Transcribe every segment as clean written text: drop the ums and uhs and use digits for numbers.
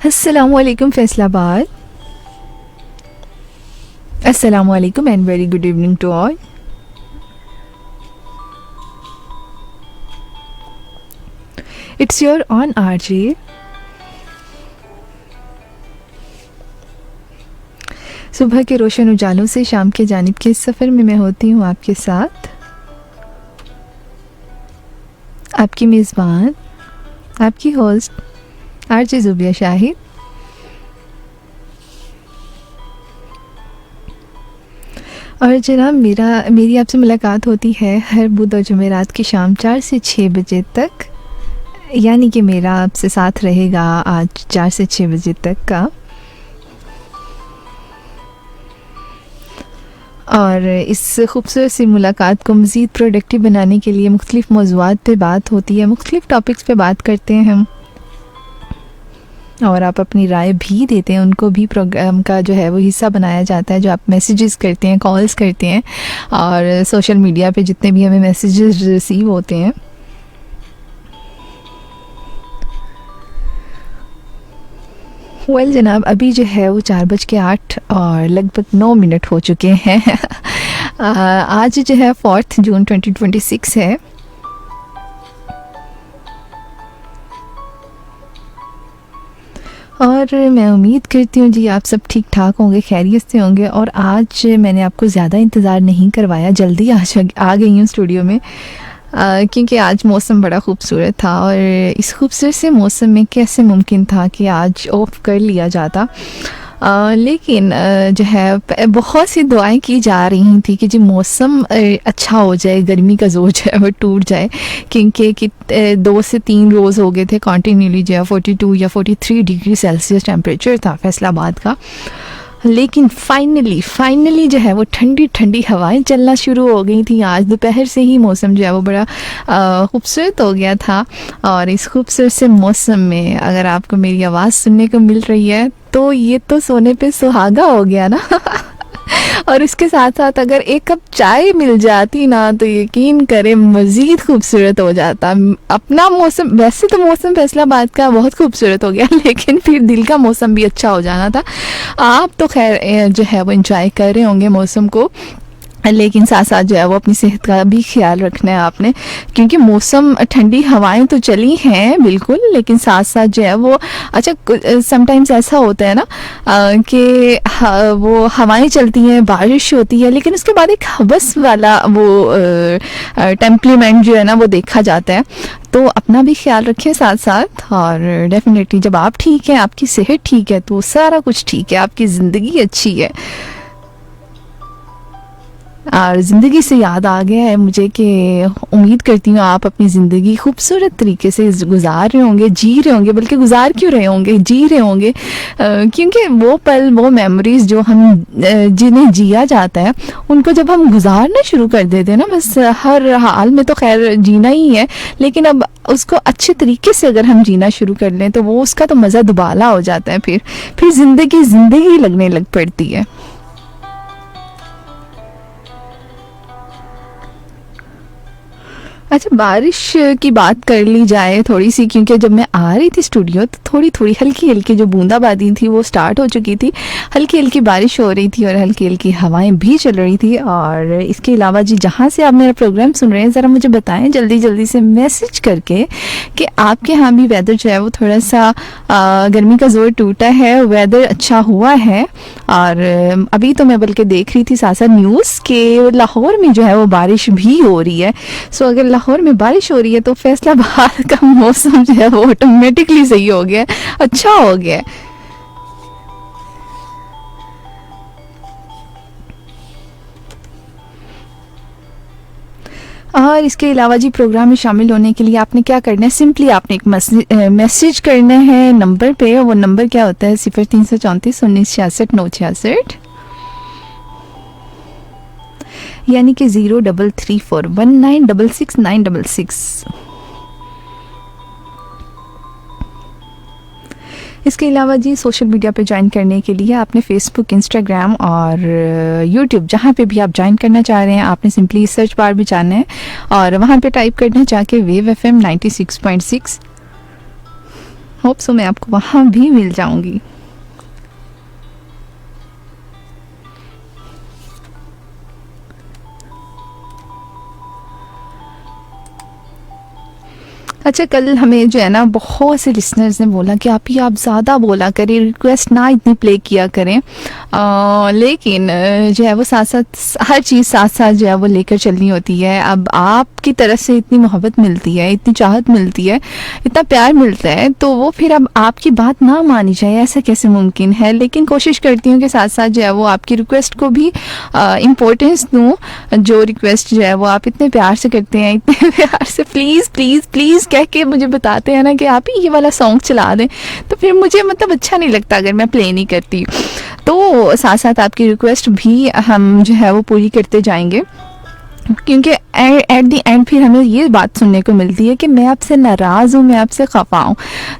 अस्सलामुअलैकुम फैसलाबाद, अस्सलामुअलैकुम and very good evening to all. It's your on RJ सुबह के रोशन उजालों से शाम के जानिब के सफ़र में मैं होती हूँ आपके साथ, आपकी मेज़बान, आपकी होस्ट आरजे ज़ुबिया शाहिद। और जनाब मेरी आपसे मुलाकात होती है हर बुध और जुमेरात की शाम 4 से 6 बजे तक, यानी कि मेरा आपसे साथ रहेगा आज 4 से 6 बजे तक का। और इस खूबसूरत सी मुलाकात को मज़ीद प्रोडक्टिव बनाने के लिए मुख्तलिफ़ मौज़ूआत पे बात होती है, मुख्तलिफ़ टॉपिक्स पे बात करते हैं हम, और आप अपनी राय भी देते हैं। उनको भी प्रोग्राम का जो है वो हिस्सा बनाया जाता है, जो आप मैसेजेस करते हैं, कॉल्स करते हैं, और सोशल मीडिया पे जितने भी हमें मैसेजेस रिसीव होते हैं। जनाब अभी जो है वो 4:08 और लगभग 9 मिनट हो चुके हैं। आज जो है 4 जून 2026 है। और मैं उम्मीद करती हूँ जी आप सब ठीक ठाक होंगे, खैरियत से होंगे। और आज मैंने आपको ज़्यादा इंतज़ार नहीं करवाया, जल्दी आ गई हूँ स्टूडियो में, क्योंकि आज मौसम बड़ा खूबसूरत था। और इस खूबसूरत से मौसम में कैसे मुमकिन था कि आज ऑफ कर लिया जाता। लेकिन जो है बहुत सी दुआएं की जा रही थी कि जी मौसम अच्छा हो जाए, गर्मी का जोर जो है वो टूट जाए, क्योंकि 2 से 3 रोज़ हो गए थे कंटिन्यूली जो है 42 या 43 डिग्री सेल्सियस टेम्परेचर था फैसलाबाद का। लेकिन फाइनली जो है वो ठंडी ठंडी हवाएं चलना शुरू हो गई थी। आज दोपहर से ही मौसम जो है वो बड़ा खूबसूरत हो गया था। और इस खूबसूरत से मौसम में अगर आपको मेरी आवाज़ सुनने को मिल रही है तो ये तो सोने पे सुहागा हो गया ना। और इसके साथ साथ अगर एक कप चाय मिल जाती ना तो यकीन करें मज़ीद खूबसूरत हो जाता अपना मौसम। वैसे तो मौसम फैसलाबाद का बहुत खूबसूरत हो गया, लेकिन फिर दिल का मौसम भी अच्छा हो जाना था। आप तो खैर जो है वो एंजॉय कर रहे होंगे मौसम को, लेकिन साथ साथ जो है वो अपनी सेहत का भी ख्याल रखना है आपने, क्योंकि मौसम ठंडी हवाएं तो चली हैं बिल्कुल, लेकिन साथ साथ जो है वो अच्छा समटाइम्स ऐसा होता है ना कि वो हवाएं चलती हैं, बारिश होती है, लेकिन उसके बाद एक हवस वाला वो टेम्परामेंट जो है ना वो देखा जाता है। तो अपना भी ख्याल रखें साथ साथ। और डेफिनेटली जब आप ठीक हैं, आपकी सेहत ठीक है, तो सारा कुछ ठीक है, आपकी ज़िंदगी अच्छी है। और ज़िंदगी से याद आ गया है मुझे कि उम्मीद करती हूँ आप अपनी ज़िंदगी खूबसूरत तरीके से गुजार रहे होंगे, जी रहे होंगे, बल्कि गुजार क्यों रहे होंगे, जी रहे होंगे, क्योंकि वो पल, वो मेमोरीज़ जो हम जिन्हें जिया जाता है, उनको जब हम गुजारना शुरू कर देते हैं ना, बस हर हाल में तो खैर जीना ही है, लेकिन अब उसको अच्छे तरीके से अगर हम जीना शुरू कर लें तो वो उसका तो मज़ा दुबाला हो जाता है। फिर ज़िंदगी लगने लग पड़ती है। अच्छा, बारिश की बात कर ली जाए थोड़ी सी, क्योंकि जब मैं आ रही थी स्टूडियो तो थोड़ी हल्की जो बूंदाबांदी थी वो स्टार्ट हो चुकी थी, हल्की बारिश हो रही थी और हल्की हवाएं भी चल रही थी। और इसके अलावा जी जहाँ से आप मेरा प्रोग्राम सुन रहे हैं, ज़रा मुझे बताएं जल्दी से मैसेज करके कि आपके यहाँ भी वेदर जो है वो थोड़ा सा गर्मी का जोर टूटा है, वेदर अच्छा हुआ है। और अभी तो मैं बल्कि देख रही थी साथ साथ न्यूज़ के लाहौर में जो है वो बारिश भी हो रही है। सो अगर लाहौर में बारिश हो रही है तो फैसलाबाद का मौसम जो है वो ऑटोमेटिकली सही हो गया, अच्छा हो गया। और इसके अलावा जी प्रोग्राम में शामिल होने के लिए आपने क्या करना है, सिंपली आपने एक मैसेज करना है नंबर पे। वो नंबर क्या होता है 0334 1966 966, यानी कि 0334196696। इसके अलावा जी सोशल मीडिया पे ज्वाइन करने के लिए आपने फेसबुक, इंस्टाग्राम और यूट्यूब जहाँ पे भी आप ज्वाइन करना चाह रहे हैं, आपने सिंपली सर्च बार भी जाना है और वहाँ पे टाइप करना है जाके वेव FM 96.6। होप सो मैं आपको वहाँ भी मिल जाऊँगी। अच्छा, कल हमें जो है ना बहुत से लिसनर्स ने बोला कि आप ज़्यादा बोला करें, रिक्वेस्ट ना इतनी प्ले किया करें, लेकिन जो है वो साथ साथ हर चीज़ साथ साथ जो है वो लेकर चलनी होती है। अब आपकी तरफ से इतनी मोहब्बत मिलती है, इतनी चाहत मिलती है, इतना प्यार मिलता है, तो वो फिर अब आपकी बात ना मानी जाए ऐसा कैसे मुमकिन है। लेकिन कोशिश करती हूँ कि साथ साथ जो है वो आपकी रिक्वेस्ट को भी इम्पोर्टेंस दूँ। जो रिक्वेस्ट जो है वो आप इतने प्यार से करते हैं, इतने प्यार से प्लीज़ प्लीज़ प्लीज़ कह के मुझे बताते हैं ना कि आप ही ये वाला सॉन्ग चला दें, तो फिर मुझे मतलब अच्छा नहीं लगता अगर मैं प्ले नहीं करती। तो साथ साथ आपकी रिक्वेस्ट भी हम जो है वो पूरी करते जाएंगे, क्योंकि एट द एंड फिर हमें ये बात सुनने को मिलती है कि मैं आपसे नाराज़ हूँ, मैं आपसे खफा हूँ।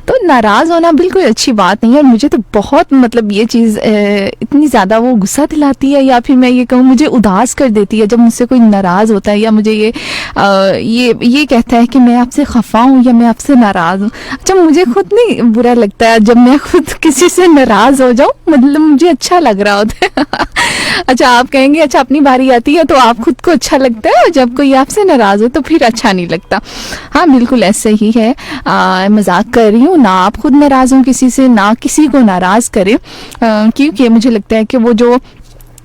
तो नाराज़ होना बिल्कुल अच्छी बात नहीं है, और मुझे तो बहुत मतलब ये चीज़ इतनी ज़्यादा वो गुस्सा दिलाती है, या फिर मैं ये कहूँ मुझे उदास कर देती है जब मुझसे कोई नाराज़ होता है, या मुझे ये कहता है कि मैं आपसे खफा हूँ या मैं आपसे नाराज़ हूँ। अच्छा, मुझे खुद नहीं बुरा लगता है जब मैं खुद किसी से नाराज़ हो जाऊँ, मतलब मुझे अच्छा लग रहा होता है। अच्छा, आप कहेंगे अच्छा अपनी बारी आती है तो आप खुद को अच्छा लगता है, और जब कोई आपसे नाराज़ हो तो फिर अच्छा नहीं लगता। हाँ, बिल्कुल ऐसे ही है। मजाक कर रही हूँ, ना आप खुद नाराज़ हो किसी से, ना किसी को नाराज़ करें, क्योंकि मुझे लगता है कि वो जो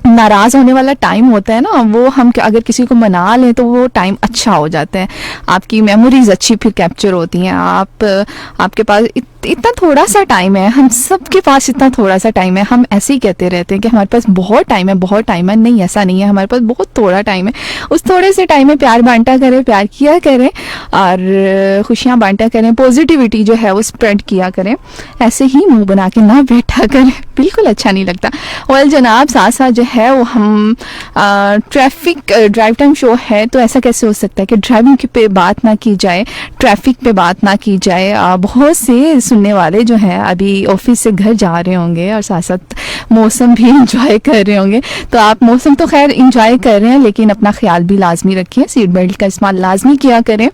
नाराज़ होने वाला टाइम होता है ना, वो हम अगर किसी को मना लें तो वो टाइम अच्छा हो जाता है, आपकी मेमोरीज अच्छी फिर कैप्चर होती हैं। आपके पास इतना थोड़ा सा टाइम है, हम सब के पास इतना थोड़ा सा टाइम है। हम ऐसे ही कहते रहते हैं कि हमारे पास बहुत टाइम है, बहुत टाइम है। नहीं, ऐसा नहीं है, हमारे पास बहुत थोड़ा टाइम है। उस थोड़े से टाइम में प्यार बांटा करें, प्यार किया करें, और खुशियाँ बांटा करें, पॉजिटिविटी जो है वो स्प्रेड किया करें। ऐसे ही मुंह बना के ना बैठा करें, बिल्कुल अच्छा नहीं लगता। वेल जनाब, साथ साथ जो है वो हम ट्रैफिक ड्राइव टाइम शो है, तो ऐसा कैसे हो सकता है कि ड्राइविंग पे बात ना की जाए, ट्रैफिक पे बात ना की जाए। बहुत से सुनने वाले जो हैं अभी ऑफिस से घर जा रहे होंगे और साथ साथ मौसम भी इंजॉय कर रहे होंगे। तो आप मौसम तो खैर इंजॉय कर रहे हैं, लेकिन अपना ख्याल भी लाजमी रखें, सीट बेल्ट का इस्तेमाल लाजमी किया करें।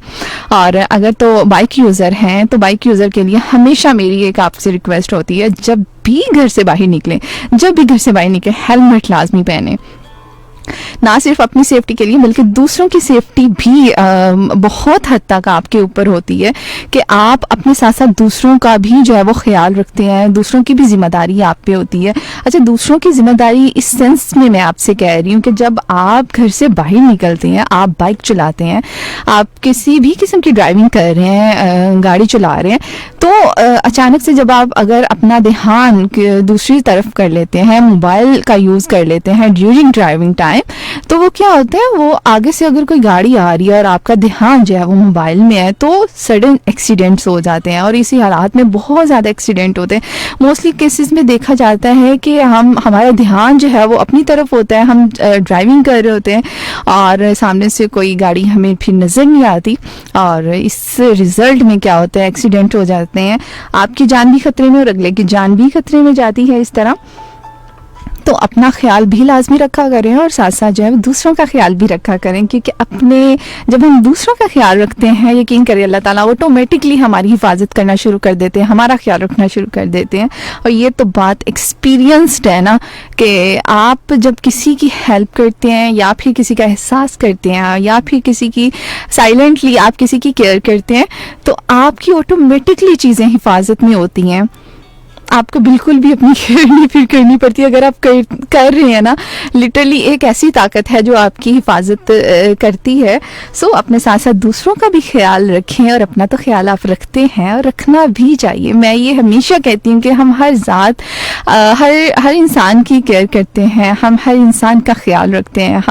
और अगर तो बाइक यूज़र हैं तो बाइक यूज़र के लिए हमेशा मेरी एक आपसे रिक्वेस्ट होती है, जब भी घर से बाहर निकलें, हेलमेट लाजमी पहने। ना सिर्फ अपनी सेफ्टी के लिए बल्कि दूसरों की सेफ्टी भी बहुत हद तक आपके ऊपर होती है कि आप अपने साथ साथ दूसरों का भी जो है वो ख्याल रखते हैं, दूसरों की भी जिम्मेदारी आप पे होती है। अच्छा, दूसरों की जिम्मेदारी इस सेंस में मैं आपसे कह रही हूँ कि जब आप घर से बाहर निकलते हैं, आप बाइक चलाते हैं, आप किसी भी किस्म की ड्राइविंग कर रहे हैं, गाड़ी चला रहे हैं, तो अचानक से जब आप अगर अपना ध्यान दूसरी तरफ कर लेते हैं, मोबाइल का यूज़ कर लेते हैं ड्यूरिंग ड्राइविंग टाइम, तो वो क्या होता है, वो आगे से अगर कोई गाड़ी आ रही है और आपका ध्यान जो है वो मोबाइल में है, तो सडन एक्सीडेंट्स हो जाते हैं। और इसी हालात में बहुत ज़्यादा एक्सीडेंट होते हैं। मोस्टली केसेस में देखा जाता है कि हमारा ध्यान जो है वो अपनी तरफ होता है, हम ड्राइविंग कर रहे होते हैं और सामने से कोई गाड़ी हमें फिर नज़र नहीं आती, और इस रिज़ल्ट में क्या होता है, एक्सीडेंट हो जाते हैं। आपकी जान भी खतरे में और अगले की जान भी खतरे में जाती है इस तरह। तो अपना ख्याल भी लाजमी रखा करें, और साथ साथ जो है दूसरों का ख्याल भी रखा करें, क्योंकि जब हम दूसरों का ख्याल रखते हैं, यकीन करिए अल्लाह ताला ऑटोमेटिकली हमारी हिफाजत करना शुरू कर देते हैं, हमारा ख्याल रखना शुरू कर देते हैं। और ये तो बात एक्सपीरियंस्ड है ना, कि आप जब किसी की हेल्प करते हैं या फिर किसी का एहसास करते हैं या फिर किसी की साइलेंटली आप किसी की केयर करते हैं, तो आपकी ऑटोमेटिकली चीज़ें हिफाजत में होती हैं। आपको बिल्कुल भी अपनी केयर नहीं फिर करनी पड़ती। अगर आप कर रहे हैं ना, लिटरली एक ऐसी ताकत है जो आपकी हिफाजत करती है। सो अपने साथ साथ दूसरों का भी ख्याल रखें, और अपना तो ख्याल आप रखते हैं और रखना भी चाहिए। मैं ये हमेशा कहती हूँ कि हम हर ज़ात हर इंसान की केयर करते हैं, हम हर इंसान का ख्याल रखते हैं।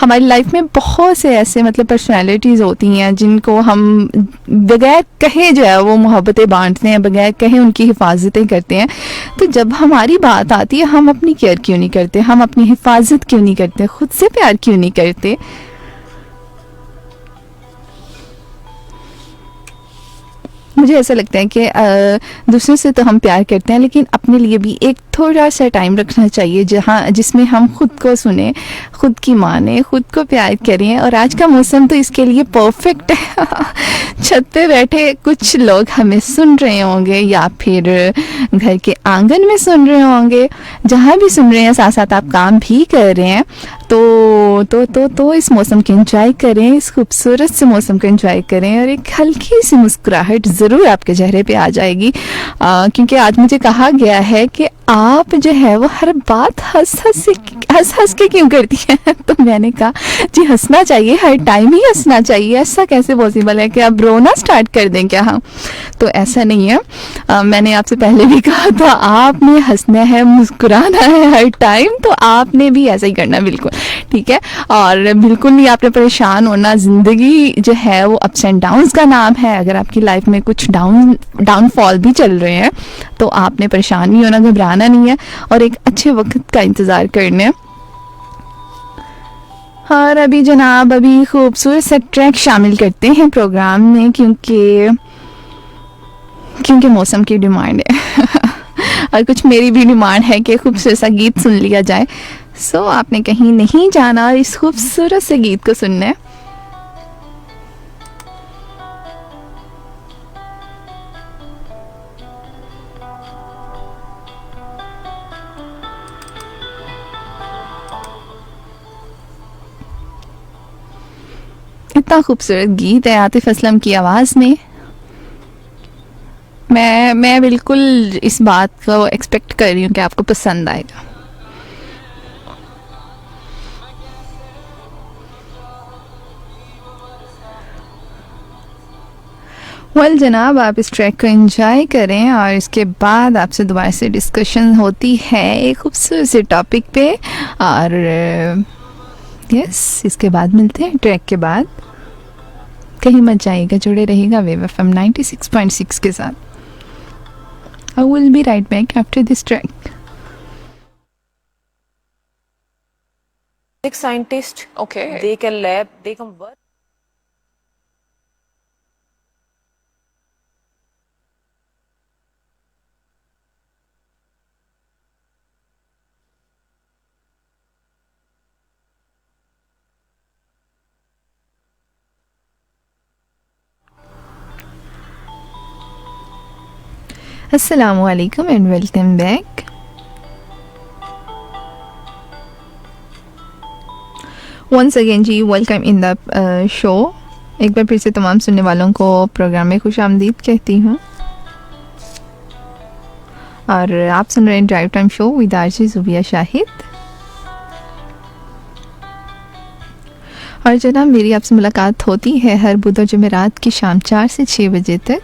हमारी लाइफ में बहुत से ऐसे मतलब पर्सनैलिटीज़ होती हैं जिनको हम बगैर कहे जो है वो मोहब्बतें बांटते हैं, बगैर कहे उनकी हिफाजतें करते हैं। तो जब हमारी बात आती है, हम अपनी केयर क्यों नहीं करते, हम अपनी हिफाजत क्यों नहीं करते, खुद से प्यार क्यों नहीं करते। मुझे ऐसा लगता है कि दूसरों से तो हम प्यार करते हैं, लेकिन अपने लिए भी एक थोड़ा सा टाइम रखना चाहिए जिसमें हम खुद को सुने, खुद की माने, खुद को प्यार करें। और आज का मौसम तो इसके लिए परफेक्ट है। छत पे बैठे कुछ लोग हमें सुन रहे होंगे या फिर घर के आंगन में सुन रहे होंगे, जहाँ भी सुन रहे हैं, साथ साथ आप काम भी कर रहे हैं, तो इस मौसम को एंजॉय करें, इस खूबसूरत से मौसम को एंजॉय करें और एक हल्की सी मुस्कुराहट ज़रूर आपके चेहरे पे आ जाएगी, क्योंकि आज मुझे कहा गया है कि आप जो है वो हर बात हंस के क्यों करती हैं। तो मैंने कहा जी हंसना चाहिए, हर टाइम ही हंसना चाहिए। ऐसा कैसे पॉसिबल है कि आप रोना स्टार्ट कर दें क्या? हाँ, तो ऐसा नहीं है। मैंने आपसे पहले भी कहा था, आपने हंसना है, मुस्कुराना है हर टाइम, तो आपने भी ऐसा ही करना, बिल्कुल ठीक है। और बिल्कुल नहीं आपने परेशान होना। ज़िंदगी जो है वो अप्स एंड डाउन्स का नाम है। अगर आपकी लाइफ में कुछ डाउनफॉल भी चल रहे हैं तो आपने परेशान नहीं होना, घबराना नहीं है और एक अच्छे वक्त का इंतज़ार करना है। और अभी जनाब खूबसूरत सा ट्रैक शामिल करते हैं प्रोग्राम में, क्योंकि मौसम की डिमांड है। और कुछ मेरी भी डिमांड है कि खूबसूरत सा गीत सुन लिया जाए। सो आपने कहीं नहीं जाना, इस खूबसूरत से गीत को सुनना है। इतना खूबसूरत गीत है आतिफ असलम की आवाज़ में। मैं बिल्कुल इस बात को एक्सपेक्ट कर रही हूँ कि आपको पसंद आएगा। वेल जनाब, आप इस ट्रैक को एंजॉय करें और इसके बाद आपसे दोबारा से डिस्कशन होती है एक खूबसूरत से टॉपिक पे। और यस, इसके बाद मिलते हैं ट्रैक के बाद। कहीं मत जाइएगा, जुड़े रहिएगा वेव एफएम 96.6 के साथ। I will be right back after this track. Scientist, Okay. they can lab, they can work. Assalamu alaikum and welcome back. Once again जी, वेलकम इन द शो। एक बार फिर से तमाम सुनने वालों को प्रोग्राम में खुश आमदीद कहती हूँ। और आप सुन रहे हैं drive time show with RJ Zubia Shahid. और जनाब, मेरी आपसे मुलाकात होती है हर बुध और जुमेरात की शाम 4 से 6 बजे तक।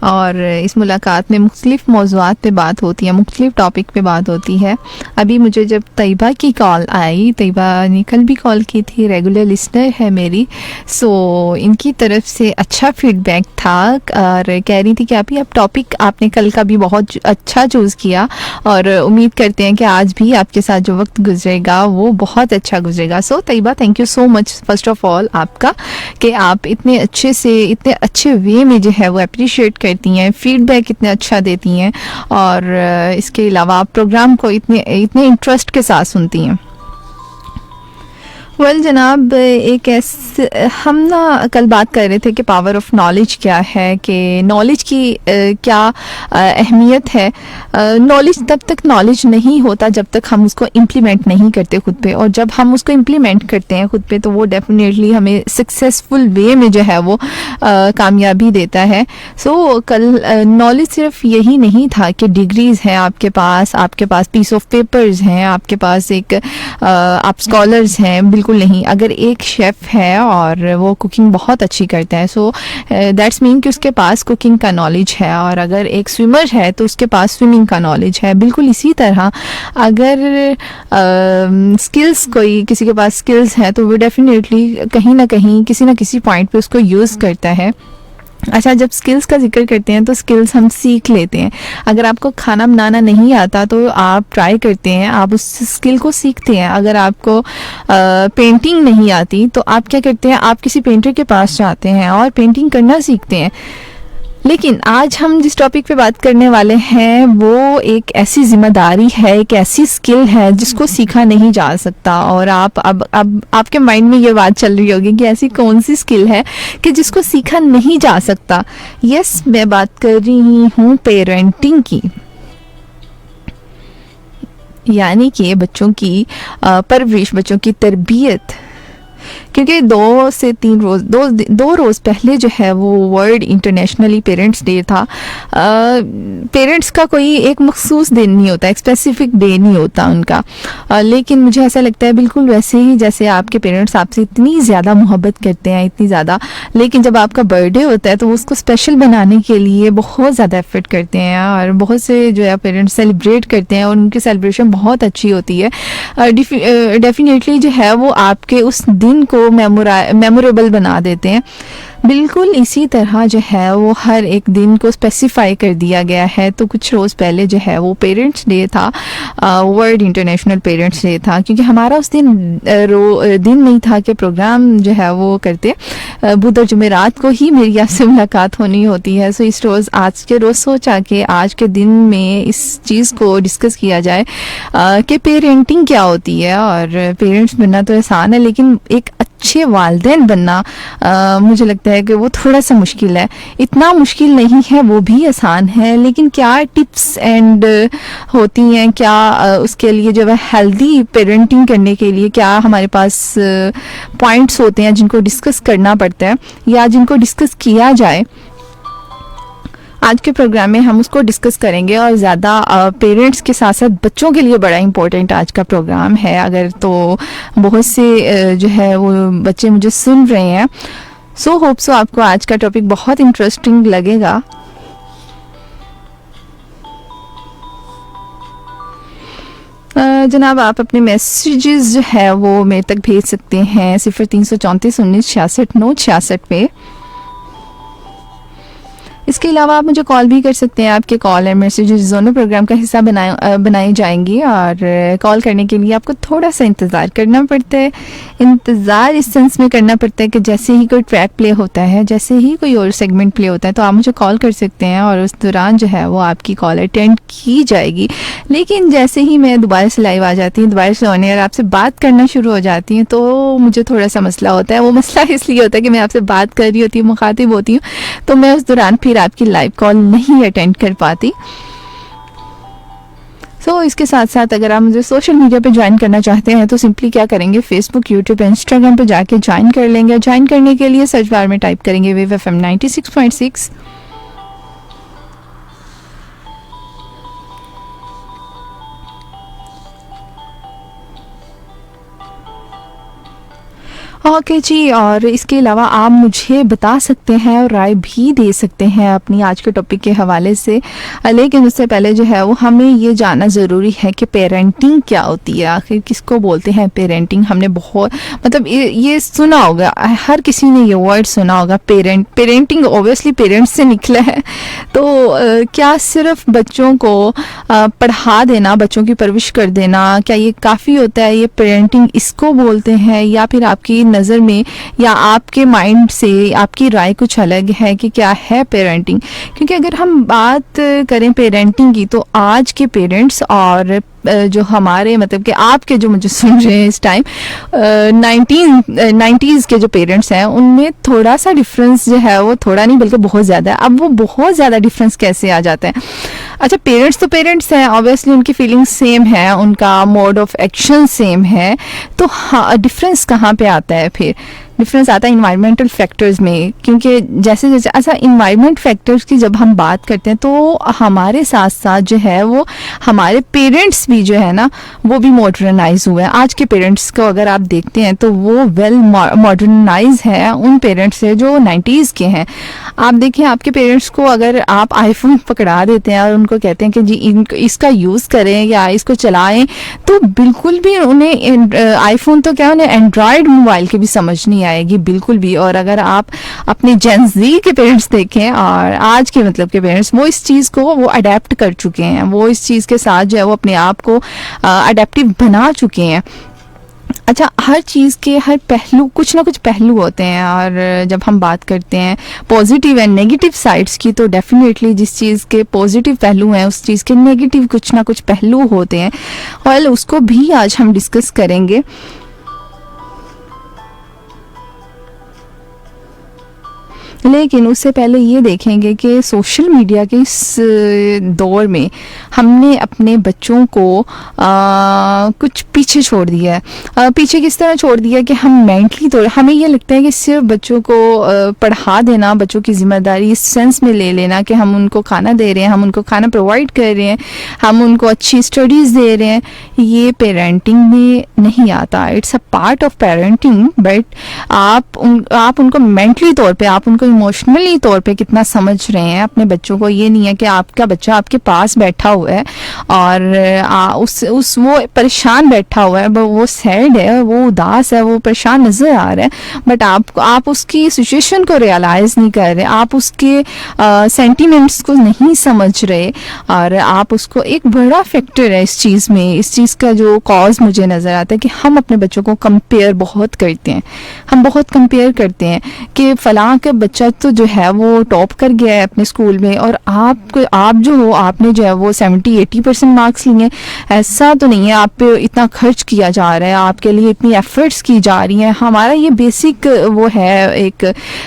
और इस मुलाकात में मुख्तलिफ़ मौज़ूआत पे बात होती है, मुख्तलिफ़ टॉपिक पे बात होती है। अभी मुझे जब तैयबा की कॉल आई, तैयबा ने कल भी कॉल की थी, रेगुलर लिसनर है मेरी, सो इनकी तरफ से अच्छा फीडबैक था और कह रही थी कि अभी आप टॉपिक आपने कल का भी बहुत अच्छा चूज़ किया और उम्मीद करते हैं कि आज भी आपके साथ जो वक्त गुजरेगा वो बहुत अच्छा गुजरेगा। So Taiyaba, thank you so much first of all आपका, कि आप इतने अच्छे वे में जो है वो अप्रिशिएट करती हैं, फीडबैक इतना अच्छा देती हैं और इसके अलावा आप प्रोग्राम को इतने इंटरेस्ट के साथ सुनती हैं। वेल जनाब, हम ना कल बात कर रहे थे कि पावर ऑफ नॉलेज क्या है, कि नॉलेज की क्या अहमियत है। नॉलेज तब तक नॉलेज नहीं होता जब तक हम उसको इम्प्लीमेंट नहीं करते खुद पे, और जब हम उसको इम्प्लीमेंट करते हैं खुद पे तो वो डेफिनेटली हमें सक्सेसफुल वे में जो है वो कामयाबी देता है। सो कल नॉलेज सिर्फ यही नहीं था कि डिग्रीज़ हैं आपके पास पीस ऑफ पेपर्स हैं आपके पास, आप स्कॉलर्स हैं, बिल्कुल नहीं। अगर एक शेफ़ है और वो कुकिंग बहुत अच्छी करता है, सो दैट्स मीन कि उसके पास कुकिंग का नॉलेज है। और अगर एक स्विमर है तो उसके पास स्विमिंग का नॉलेज है। बिल्कुल इसी तरह अगर स्किल्स किसी के पास स्किल्स हैं तो वो डेफिनेटली कहीं ना कहीं किसी ना किसी पॉइंट पे उसको यूज़ करता है। अच्छा, जब स्किल्स का जिक्र करते हैं तो स्किल्स हम सीख लेते हैं। अगर आपको खाना बनाना नहीं आता तो आप ट्राई करते हैं, आप उस स्किल को सीखते हैं। अगर आपको पेंटिंग नहीं आती तो आप क्या करते हैं, आप किसी पेंटर के पास जाते हैं और पेंटिंग करना सीखते हैं। लेकिन आज हम जिस टॉपिक पे बात करने वाले हैं वो एक ऐसी जिम्मेदारी है, एक ऐसी स्किल है जिसको सीखा नहीं जा सकता। और आप अब आपके माइंड में ये बात चल रही होगी कि ऐसी कौन सी स्किल है कि जिसको सीखा नहीं जा सकता। यस, मैं बात कर रही हूँ पेरेंटिंग की, यानी कि बच्चों की परवरिश, बच्चों की तरबियत। क्योंकि 2 से 3 रोज़, दो रोज़ पहले जो है वो वर्ल्ड इंटरनेशनली पेरेंट्स डे था। पेरेंट्स का कोई एक मखसूस दिन नहीं होता, एक स्पेसिफिक डे नहीं होता उनका। लेकिन मुझे ऐसा लगता है बिल्कुल वैसे ही जैसे आपके पेरेंट्स आपसे इतनी ज़्यादा मोहब्बत करते हैं, इतनी ज़्यादा, लेकिन जब आपका बर्थडे होता है तो उसको स्पेशल बनाने के लिए बहुत ज़्यादा एफर्ट करते हैं। और बहुत से जो है पेरेंट्स सेलिब्रेट करते हैं और उनकी सेलिब्रेशन बहुत अच्छी होती है। डेफिनेटली जो है वो आपके उस दिन को मेमोरेबल बना देते हैं। बिल्कुल इसी तरह जो है वो हर एक दिन को स्पेसिफाई कर दिया गया है। तो कुछ रोज़ पहले जो है वो पेरेंट्स डे था, वर्ल्ड इंटरनेशनल पेरेंट्स डे था। क्योंकि हमारा उस दिन दिन नहीं था कि प्रोग्राम जो है वो करते, बुध और जुमेरात को ही मेरी आपसे मुलाकात होनी होती है। सो इस रोज़, आज के रोज़ सोचा कि आज के दिन में इस चीज़ को डिस्कस किया जाए कि पेरेंटिंग क्या होती है। और पेरेंट्स बनना तो आसान है, लेकिन एक अच्छे वालिदैन बनना मुझे लगता है कि वो थोड़ा सा मुश्किल है। इतना मुश्किल नहीं है, वो भी आसान है। लेकिन क्या टिप्स एंड होती हैं, क्या उसके लिए जो है हेल्दी पेरेंटिंग करने के लिए क्या हमारे पास पॉइंट्स होते हैं जिनको डिस्कस करना पड़ता है या जिनको डिस्कस किया जाए। आज के प्रोग्राम में हम उसको डिस्कस करेंगे। और ज़्यादा पेरेंट्स के साथ साथ बच्चों के लिए बड़ा इम्पोर्टेंट आज का प्रोग्राम है। अगर तो बहुत से जो है वो बच्चे मुझे सुन रहे हैं, सो होप सो आपको आज का टॉपिक बहुत इंटरेस्टिंग लगेगा। जनाब, आप अपने मैसेजेस जो है वो मेरे तक भेज सकते हैं 0334 19 66 9 66 पे। इसके अलावा आप मुझे कॉल भी कर सकते हैं। आपके कॉल एंड मैसेजेस दोनों प्रोग्राम का हिस्सा बनाए जाएंगी। और कॉल करने के लिए आपको थोड़ा सा इंतज़ार करना पड़ता है। इंतज़ार इस सेंस में करना पड़ता है कि जैसे ही कोई ट्रैक प्ले होता है, जैसे ही कोई और सेगमेंट प्ले होता है तो आप मुझे कॉल कर सकते हैं और उस दौरान जो है वो आपकी कॉल अटेंड की जाएगी। लेकिन जैसे ही मैं दोबारा से लाइव आ जाती हूँ, दोबारा से ऑन एयर आपसे बात करना शुरू हो जाती हूँ, तो मुझे थोड़ा सा मसला होता है। वो मसला इसलिए होता है कि मैं आपसे बात कर रही होती हूँ, मुखातिब होती हूँ, तो मैं उस दौरान फिर आपकी लाइव कॉल नहीं अटेंड कर पाती। इसके साथ साथ अगर आप मुझे सोशल मीडिया पे ज्वाइन करना चाहते हैं तो सिंपली क्या करेंगे, फेसबुक, यूट्यूब, इंस्टाग्राम पे जाके ज्वाइन कर लेंगे। ज्वाइन करने के लिए सर्च बार में टाइप करेंगे वेव FM 96.6। ओके जी। और इसके अलावा आप मुझे बता सकते हैं और राय भी दे सकते हैं अपनी आज के टॉपिक के हवाले से। लेकिन उससे पहले जो है वो हमें ये जानना ज़रूरी है कि पेरेंटिंग क्या होती है, आखिर किसको बोलते हैं पेरेंटिंग। हमने बहुत मतलब ये सुना होगा, हर किसी ने ये वर्ड सुना होगा, पेरेंटिंग ऑब्वियसली पेरेंट्स से निकला है। तो क्या सिर्फ बच्चों को पढ़ा देना, बच्चों की परवरिश कर देना, क्या ये काफ़ी होता है? ये पेरेंटिंग इसको बोलते हैं या फिर आपकी नज़र में या आपके माइंड से आपकी राय कुछ अलग है कि क्या है पेरेंटिंग? क्योंकि अगर हम बात करें पेरेंटिंग की तो आज के पेरेंट्स और जो हमारे मतलब कि आपके जो मुझे सुन रहे हैं इस टाइम 90s के जो पेरेंट्स हैं उनमें थोड़ा सा डिफरेंस जो है वो थोड़ा नहीं बल्कि बहुत ज़्यादा है। अब वो बहुत ज़्यादा डिफरेंस कैसे आ जाता है? अच्छा, पेरेंट्स तो पेरेंट्स हैं, ऑब्वियसली उनकी फीलिंग्स सेम है, उनका मोड ऑफ एक्शन सेम है, तो हाँ डिफरेंस कहाँ पे आता है? फिर डिफरेंस आता है इन्वायरमेंटल फैक्टर्स में। क्योंकि जैसे जैसे अच्छा इन्वायरमेंट फैक्टर्स की जब हम बात करते हैं तो हमारे साथ साथ जो है वो हमारे पेरेंट्स भी जो है ना वो भी मॉडर्नाइज हुए हैं। आज के पेरेंट्स को अगर आप देखते हैं तो वो वेल मॉडर्नाइज है उन पेरेंट्स से जो 90s के हैं। आप देखें आपके पेरेंट्स को अगर आप आईफोन पकड़ा देते हैं और उनको कहते हैं कि जी इसका यूज़ करें या इसको चलाएं, तो बिल्कुल भी उन्हें आईफोन तो क्या, उन्हें एंड्रॉयड मोबाइल की भी समझ नहीं आएगी बिल्कुल भी। और अगर आप अपने जेन ज़ी के पेरेंट्स देखें और आज के मतलब के पेरेंट्स, वो इस चीज़ को वो अडेप्ट कर चुके हैं, वो इस चीज़ के साथ जो है वो अपने आप को अडेप्टिव बना चुके हैं। अच्छा, हर चीज़ के हर पहलू, कुछ ना कुछ पहलू होते हैं, और जब हम बात करते हैं पॉजिटिव एंड नेगेटिव साइड्स की, तो डेफिनेटली जिस चीज़ के पॉजिटिव पहलू हैं उस चीज़ के नेगेटिव कुछ ना कुछ पहलू होते हैं, और उसको भी आज हम डिस्कस करेंगे। लेकिन उससे पहले ये देखेंगे कि सोशल मीडिया के इस दौर में हमने अपने बच्चों को कुछ पीछे छोड़ दिया है। पीछे किस तरह छोड़ दिया कि हम मेंटली तो हमें ये लगता है कि सिर्फ बच्चों को पढ़ा देना, बच्चों की जिम्मेदारी इस सेंस में ले लेना कि हम उनको खाना दे रहे हैं, हम उनको खाना प्रोवाइड कर रहे हैं, हम उनको अच्छी स्टडीज़ दे रहे हैं, ये पेरेंटिंग में नहीं आता। It's a part of parenting, but आप उनको मेंटली तौर पे, आप उनको इमोशनली तौर पे कितना समझ रहे हैं अपने बच्चों को। ये नहीं है कि आपका बच्चा आपके पास बैठा हुआ है और वो परेशान बैठा हुआ है, वो सैड है, वो उदास है, वो परेशान नज़र आ रहा है, बट आप उसकी सिचुएशन को रियलाइज़ नहीं कर रहे, आप उसके सेंटिमेंट्स को नहीं समझ रहे। और आप उसको, एक बड़ा फैक्टर है इस चीज़ में, इस चीज़ का जो कॉज मुझे नज़र आता है कि हम अपने बच्चों को कंपेयर बहुत करते हैं। हम बहुत कंपेयर करते हैं कि फ़लाँ का बच्चा तो जो है वो टॉप कर गया है अपने स्कूल में, और आप जो हो, आपने जो है वो 70-80% मार्क्स लिए। ऐसा तो नहीं है, आप पे इतना खर्च किया जा रहा है, आपके लिए इतनी एफर्ट्स की जा रही हैं। हमारा ये बेसिक वो है, एक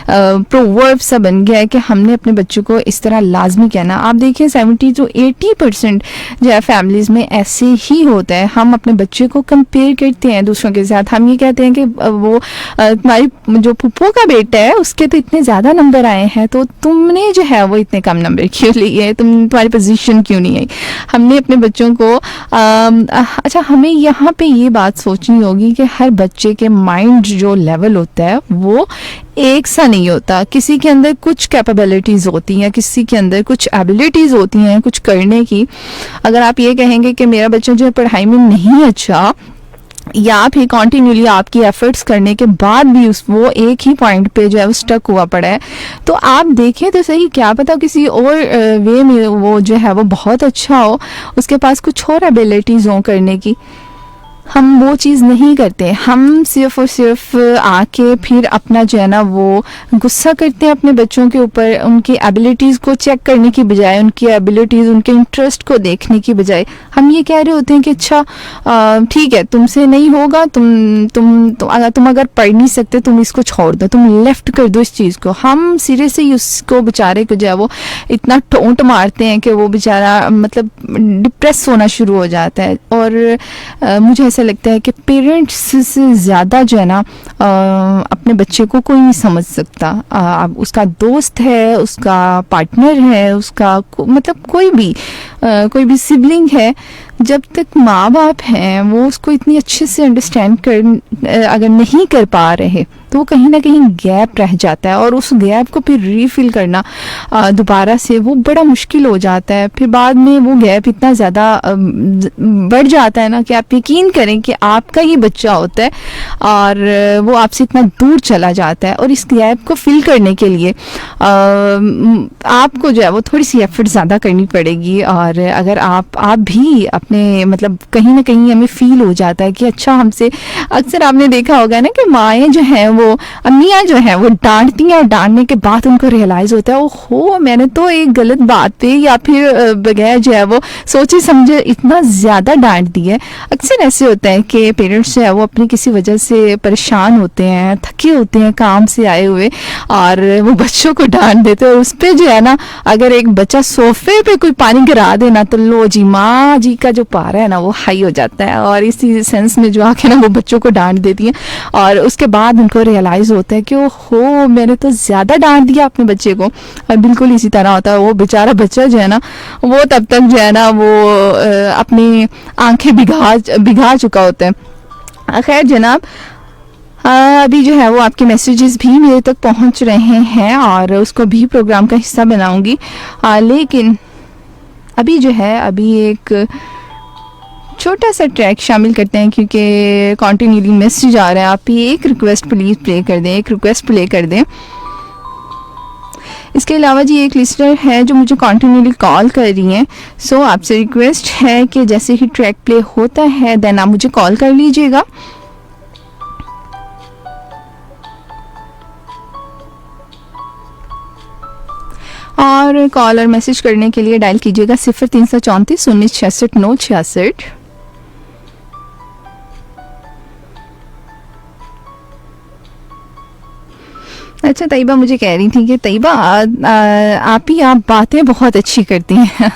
प्रोवर्ब सा बन गया है कि हमने अपने बच्चों को इस तरह लाजमी कहना। आप देखिए 70-80% जो है फैमिलीज़ में ऐसे ही होता है। हम अपने बच्चे को कंपेयर करते हैं दूसरों के साथ। हम ये कहते हैं कि वो तुम्हारी जो फूफो का बेटा है उसके तो इतने ज़्यादा नंबर आए हैं, तो तुमने जो है वो इतने कम नंबर क्यों लिए, तुम्हारी पोजीशन क्यों नहीं आई। हमने अपने बच्चों को अच्छा, हमें यहाँ पे ये बात सोचनी होगी कि हर बच्चे के माइंड जो लेवल होता है वो एक सा नहीं होता। किसी के अंदर कुछ कैपेबिलिटीज़ होती हैं, किसी के अंदर कुछ एबिलिटीज़ होती हैं कुछ करने की। अगर आप ये कहेंगे कि मेरा बच्चा जो है पढ़ाई में नहीं अच्छा, या फिर कॉन्टिन्यूली आपकी एफर्ट्स करने के बाद भी वो एक ही पॉइंट पे जो है वो स्टक हुआ पड़ा है, तो आप देखें तो सही, क्या पता किसी और वे में वो जो है वो बहुत अच्छा हो, उसके पास कुछ और एबिलिटीज़ हों करने की। हम वो चीज़ नहीं करते, हम सिर्फ और सिर्फ आके फिर अपना जो है ना वो गुस्सा करते हैं अपने बच्चों के ऊपर, उनकी एबिलिटीज़ को चेक करने की बजाय, उनकी एबिलिटीज़, उनके इंटरेस्ट को देखने की बजाय हम ये कह रहे होते हैं कि अच्छा ठीक है, तुमसे नहीं होगा, तुम अगर पढ़ नहीं सकते तुम इसको छोड़ दो, तुम लेफ्ट कर दो इस चीज़ को। हम सिरे से ही उसको बेचारे को जो है वो इतना टोंट मारते हैं कि वो बेचारा मतलब डिप्रेस होना शुरू हो जाता है। और मुझे ऐसा लगता है कि पेरेंट्स से ज़्यादा जो है ना अपने बच्चे को कोई नहीं समझ सकता। उसका दोस्त है, उसका पार्टनर है, उसका मतलब कोई भी सिबलिंग है, जब तक माँ बाप हैं वो उसको इतनी अच्छे से अंडरस्टैंड अगर नहीं कर पा रहे तो कहीं ना कहीं गैप रह जाता है, और उस गैप को फिर रीफिल करना दोबारा से वो बड़ा मुश्किल हो जाता है। फिर बाद में वो गैप इतना ज़्यादा बढ़ जाता है ना कि आप यकीन करें कि आपका ही बच्चा होता है और वो आपसे इतना दूर चला जाता है। और इस गैप को फिल करने के लिए आपको जो है वो थोड़ी सी एफर्ट ज़्यादा करनी पड़ेगी। और अगर आप भी अपने मतलब कहीं ना कहीं हमें फील हो जाता है कि अच्छा, हमसे अक्सर आपने देखा होगा ना कि माएँ जो हैं वो अम्मियाँ जो हैं वो डांटती हैं, और डांटने के बाद उनको रियलाइज़ होता है ओहो मैंने तो एक गलत बात पे या फिर बगैर जो है वो सोचे समझे इतना ज़्यादा डांट दिया है। अक्सर ऐसे होता है कि पेरेंट्स जो है वो अपनी किसी वजह से परेशान होते हैं, थके होते हैं काम से आए हुए, और वो बच्चों को डांट देते हैं। और उस पर जो है ना, अगर एक बच्चा सोफे पे कोई पानी गिरा देना तो लो जी, माँ जी का जो पारा है ना वो हाई हो जाता है, और इसी सेंस में जो आके ना वो बच्चों को डांट देती हैं। और उसके बाद उनको रियलाइज़ होता है कि ओहो मैंने तो ज़्यादा डांट दिया अपने बच्चे को। और बिल्कुल इसी तरह होता है, वो बेचारा बच्चा जो है ना वो तब तक जो है ना वो अपनी आंखें भिगा चुका होता है। खैर जनाब, अभी जो है वो आपके मैसेजेस भी मेरे तक पहुंच रहे हैं और उसको भी प्रोग्राम का हिस्सा बनाऊंगी। लेकिन अभी जो है अभी एक छोटा सा ट्रैक शामिल करते हैं क्योंकि कॉन्टीन्यूली मैसेज आ रहा है। आप ये एक रिक्वेस्ट प्लीज़ प्ले कर दें, एक रिक्वेस्ट प्ले कर दें। इसके अलावा जी एक लिस्टर है जो मुझे कॉन्टीन्यूली कॉल कर रही हैं। सो आपसे रिक्वेस्ट है कि जैसे ही ट्रैक प्ले होता है देन आप मुझे कॉल कर लीजिएगा। और कॉल और मैसेज करने के लिए डायल कीजिएगा 0334 19 66 9 66। अच्छा, तैयबा मुझे कह रही थी कि तैयबा आप बातें बहुत अच्छी करती हैं।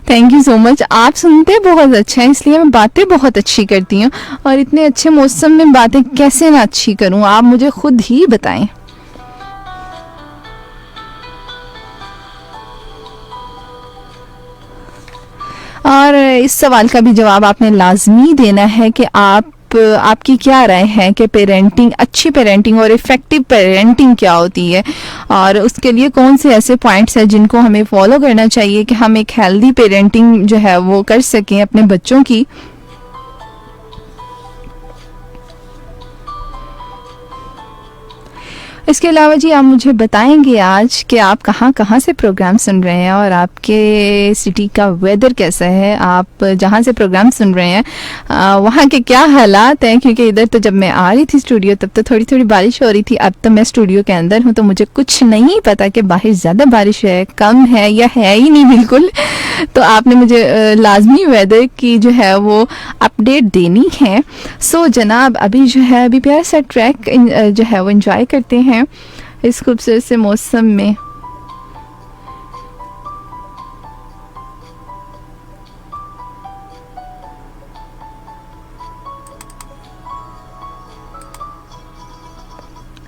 Thank you so much. आप सुनते बहुत अच्छा है इसलिए मैं बातें बहुत अच्छी करती हूँ, और इतने अच्छे मौसम में बातें कैसे ना अच्छी करूँ, आप मुझे खुद ही बताएं। और इस सवाल का भी जवाब आपने लाजमी देना है कि आपकी क्या राय है कि पेरेंटिंग, अच्छी पेरेंटिंग और इफ़ेक्टिव पेरेंटिंग क्या होती है, और उसके लिए कौन से ऐसे पॉइंट्स हैं जिनको हमें फॉलो करना चाहिए कि हम एक हेल्दी पेरेंटिंग जो है वो कर सकें अपने बच्चों की। इसके अलावा जी आप मुझे बताएंगे आज कि आप कहाँ से प्रोग्राम सुन रहे हैं और आपके सिटी का वेदर कैसा है। आप जहाँ से प्रोग्राम सुन रहे हैं वहाँ के क्या हालात हैं, क्योंकि इधर तो जब मैं आ रही थी स्टूडियो तब तो थोड़ी थोड़ी बारिश हो रही थी। अब तो मैं स्टूडियो के अंदर हूँ तो मुझे कुछ नहीं पता कि बाहर ज़्यादा बारिश है, कम है या है ही नहीं बिल्कुल। तो आपने मुझे लाजमी वेदर की जो है वो अपडेट देनी है। सो जनाब अभी जो है अभी प्यारा सा ट्रैक जो है वो एंजॉय करते हैं इस खूबसूरत से मौसम में।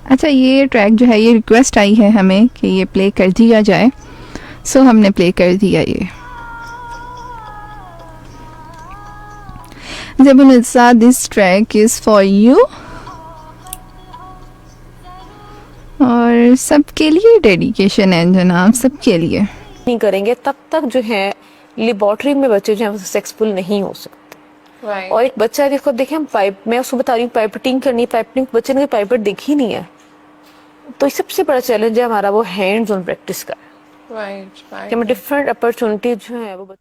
अच्छा, ये ट्रैक जो है ये रिक्वेस्ट आई है हमें कि ये प्ले कर दिया जाए। सो हमने प्ले कर दिया ये। Zabinussa, this track is for you, और सबके लिए डेडिकेशन है जनाब, सबके लिए। नहीं करेंगे तब तक जो है लेबोरेटरी में बच्चे जो है सक्सेसफुल नहीं हो सकते। और एक बच्चा देखो, देखें हम मैं उसको बता रही हूँ पाइपटिंग करनी, पाइपटिंग बच्चे ने पाइपेट देखी नहीं है, तो सबसे बड़ा चैलेंज है हमारा वो हैंड्स ऑन प्रैक्टिस का। कि हमें डिफरेंट अपॉर्चुनिटी जो है वो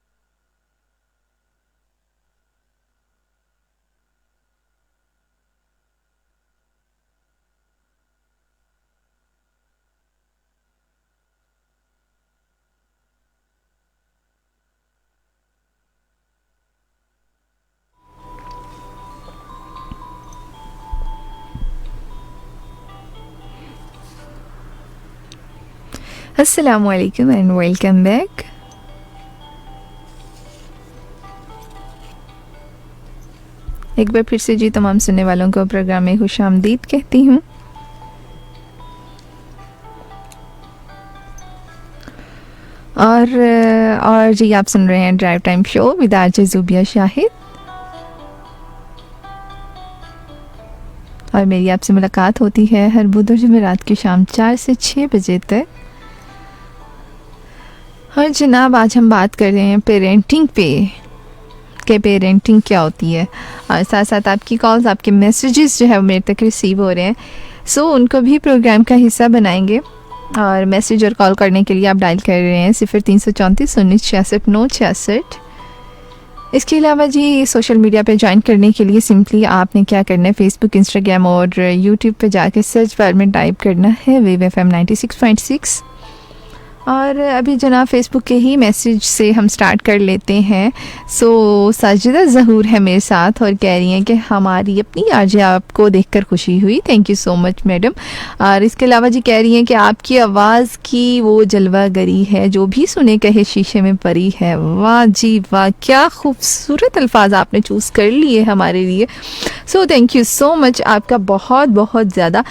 अस्सलामु अलैकुम एंड वेलकम बैक। एक बार फिर से जी तमाम सुनने वालों को प्रोग्राम में खुश आमदीद कहती हूँ। और जी आप सुन रहे हैं drive time show with RJ Zubia Shahid, और मेरी आपसे मुलाकात होती है हर बुधवार जुमेरात की शाम 4 से 6 बजे तक। और जनाब आज हम बात कर रहे हैं पेरेंटिंग पे, कि पेरेंटिंग क्या होती है, और साथ साथ आपकी कॉल्स, आपके मैसेजेस जो है वो मेरे तक रिसीव हो रहे हैं। सो उनको भी प्रोग्राम का हिस्सा बनाएंगे। और मैसेज और कॉल करने के लिए आप डायल कर रहे हैं 0334 19 66 9 66। इसके अलावा जी सोशल मीडिया पे ज्वाइन करने के लिए सिंपली आपने क्या करना है, फेसबुक, इंस्टाग्राम और यूट्यूब पे जाके सर्च बार में टाइप करना है वेव FM 96.6। और अभी जनाब फेसबुक के ही मैसेज से हम स्टार्ट कर लेते हैं। सो साजिदा ज़हूर है मेरे साथ और कह रही हैं कि हमारी अपनी आरजे आपको देखकर खुशी हुई। Thank you so much madam. और इसके अलावा जी कह रही हैं कि आपकी आवाज़ की वो जलवा गरी है, जो भी सुने कहे शीशे में परी है। वाह जी वाह, क्या खूबसूरत अल्फाज आपने चूज़ कर लिए हमारे लिए। सो थैंक यू सो मच आपका बहुत बहुत ज़्यादा।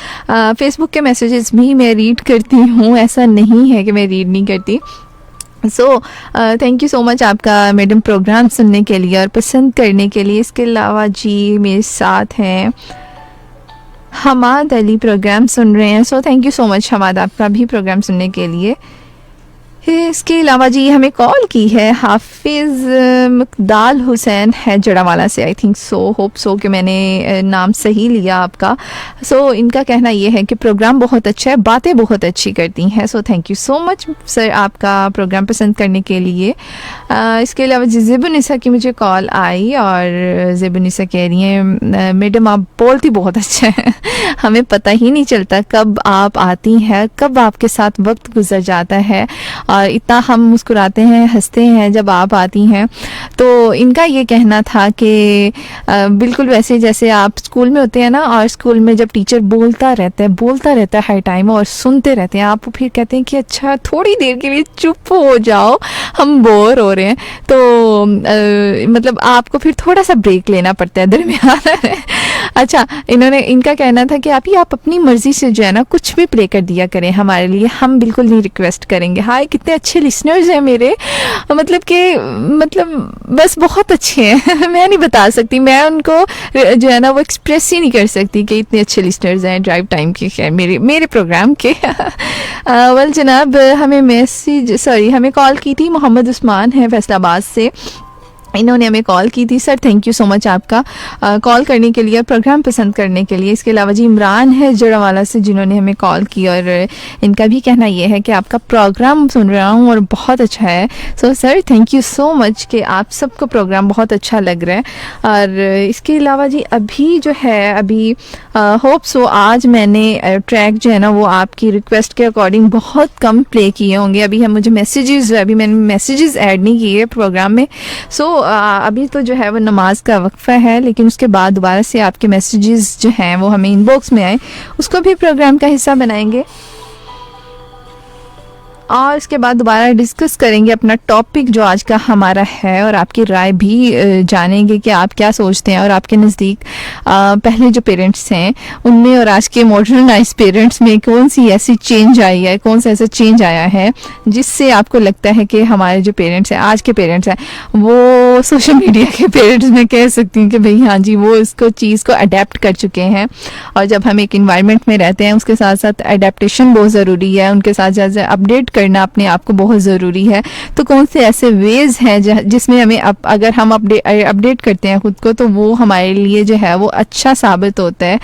फेसबुक के मैसेजेस भी मैं रीड करती हूँ, ऐसा नहीं है कि मैं रीड नहीं करती। सो थैंक यू सो मच आपका मैडम प्रोग्राम सुनने के लिए और पसंद करने के लिए। इसके अलावा जी मेरे साथ हैं हमाद अली, प्रोग्राम सुन रहे हैं। So thank you so much Hamad आपका भी प्रोग्राम सुनने के लिए। इसके अलावा जी हमें कॉल की है हाफिज़ मकदाल हुसैन है जड़ावाला से, I think so, hope so कि मैंने नाम सही लिया आपका। सो इनका कहना ये है कि प्रोग्राम बहुत अच्छा है, बातें बहुत अच्छी करती हैं। So thank you so much sir आपका प्रोग्राम पसंद करने के लिए। इसके अलावा जी ज़ेबुनिसा की मुझे कॉल आई और ज़ेबुनिसा कह रही हैं मैडम आप बोलती बहुत अच्छा है, हमें पता ही नहीं चलता कब आप आती हैं, कब आपके साथ वक्त गुजर जाता है और इतना हम मुस्कुराते हैं, हंसते हैं जब आप आती हैं। तो इनका ये कहना था कि बिल्कुल वैसे जैसे आप स्कूल में होते हैं ना, और स्कूल में जब टीचर बोलता रहता है हर टाइम और सुनते रहते हैं, आप फिर कहते हैं कि अच्छा थोड़ी देर के लिए चुप हो जाओ, हम बोर हो रहे हैं। तो मतलब आपको फिर थोड़ा सा ब्रेक लेना पड़ता है दरमियान। अच्छा, इनका कहना था कि आप अपनी मर्जी से जो है ना कुछ भी प्ले कर दिया करें हमारे लिए, हम बिल्कुल नहीं रिक्वेस्ट करेंगे। हाय कितने अच्छे लिसनर्स हैं मेरे, मतलब बस बहुत अच्छे हैं। मैं नहीं बता सकती, मैं उनको जो है ना वो एक्सप्रेस ही नहीं कर सकती कि इतने अच्छे लिसनर्स हैं ड्राइव टाइम के मेरे प्रोग्राम के। वेल जनाब, हमें कॉल की थी मोहम्मद उस्मान है फैसलाबाद से, इन्होंने हमें कॉल की थी। Sir thank you so much आपका कॉल करने के लिए, प्रोग्राम पसंद करने के लिए। इसके अलावा जी इमरान है जड़ावाला से जिन्होंने हमें कॉल की और इनका भी कहना ये है कि आपका प्रोग्राम सुन रहा हूँ और बहुत अच्छा है। So sir thank you so much कि आप सबको प्रोग्राम बहुत अच्छा लग रहा है। और इसके अलावा जी अभी होप सो आज मैंने ट्रैक जो है ना वो आपकी रिक्वेस्ट के अकॉर्डिंग बहुत कम प्ले किए होंगे। अभी मैंने मैसेजेस ऐड नहीं किए प्रोग्राम में। सो अभी तो जो है वो नमाज का वक्फ़ा है, लेकिन उसके बाद दोबारा से आपके मैसेजेस जो हैं वो हमें इनबॉक्स में आए, उसको भी प्रोग्राम का हिस्सा बनाएंगे और इसके बाद दोबारा डिस्कस करेंगे अपना टॉपिक जो आज का हमारा है, और आपकी राय भी जानेंगे कि आप क्या सोचते हैं और आपके नज़दीक पहले जो पेरेंट्स हैं उनमें और आज के मॉडर्नाइज पेरेंट्स में कौन सी ऐसी चेंज आई है, कौन सा ऐसा चेंज आया है जिससे आपको लगता है कि हमारे जो पेरेंट्स हैं, आज के पेरेंट्स हैं, वो सोशल मीडिया के पेरेंट्स में कह सकती हूँ कि भाई हाँ जी वो इसको चीज़ को अडेप्ट कर चुके हैं। और जब हम एक इन्वायरमेंट में रहते हैं उसके साथ साथ अडेप्टेशन बहुत ज़रूरी है, उनके साथ जैसे अपडेट करना अपने आप को बहुत ज़रूरी है। तो कौन से ऐसे वेज हैं जिसमें हमें अगर हम अपडेट करते हैं खुद को तो वो हमारे लिए जो है वो अच्छा साबित होता है,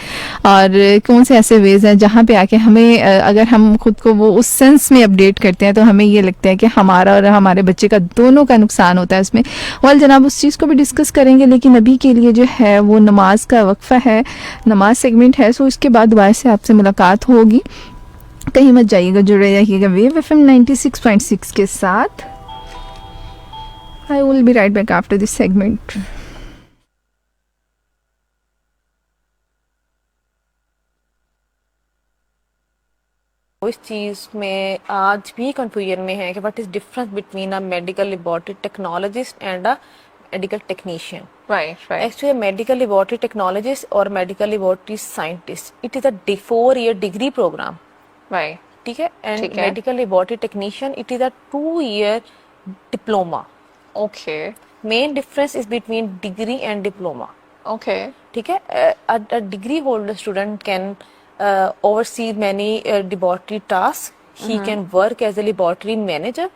और कौन से ऐसे वेज हैं जहाँ पे आके हमें अगर हम खुद को वो उस सेंस में अपडेट करते हैं तो हमें ये लगता है कि हमारा और हमारे बच्चे का दोनों का नुकसान होता है उसमें। वेल जनाब उस चीज़ को भी डिस्कस करेंगे, लेकिन अभी के लिए जो है वो नमाज का वक्फ़ा है, नमाज सेगमेंट है। सो इसके बाद दोबारा से आपसे मुलाकात होगी, कहीं मत जाइएगा, जुड़े रहिएगा वेव FM 96.6 के साथ। I will be right back after this segment. इस चीज़ में आज भी कंफ्यूजन में है कि what is difference between a medical laboratory technologist and a medical technician. Right Actually, a medical laboratory technologist or medical laboratory scientist, it is a 4-year degree program. Right ठीक है, and medical laboratory technician, it is a 2-year diploma. Okay Main difference is between degree and diploma. Okay ठीक है, a degree holder student can oversee many laboratory tasks. He can work as a laboratory manager.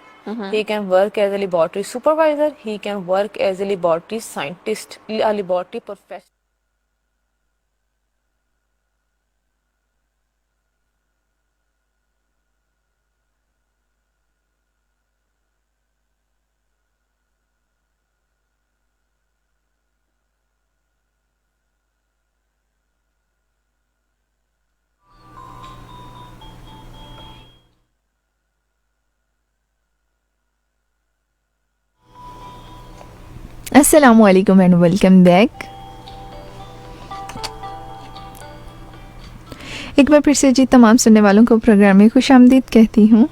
He can work as a laboratory supervisor. He can work as a laboratory scientist, a laboratory professional. अस्सलामुअलैकुम and welcome back. एक बार फिर से जी तमाम सुनने वालों को programme में खुशामदीद कहती हूँ।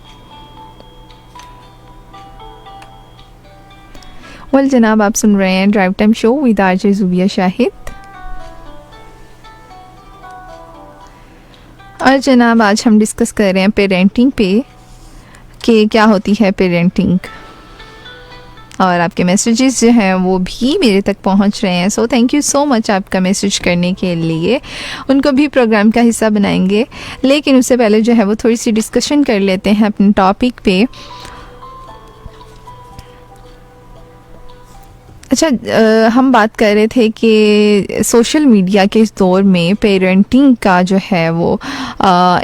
वेल जनाब आप सुन रहे हैं drive time show with RJ Zubia Shahid. और जनाब आज हम डिस्कस कर रहे हैं पेरेंटिंग पे कि क्या होती है पेरेंटिंग, और आपके मैसेजेस जो हैं वो भी मेरे तक पहुंच रहे हैं। So thank you so much आपका मैसेज करने के लिए, उनको भी प्रोग्राम का हिस्सा बनाएंगे। लेकिन उससे पहले जो है वो थोड़ी सी डिस्कशन कर लेते हैं अपने टॉपिक पे। अच्छा, हम बात कर रहे थे कि सोशल मीडिया के इस दौर में पेरेंटिंग का जो है वो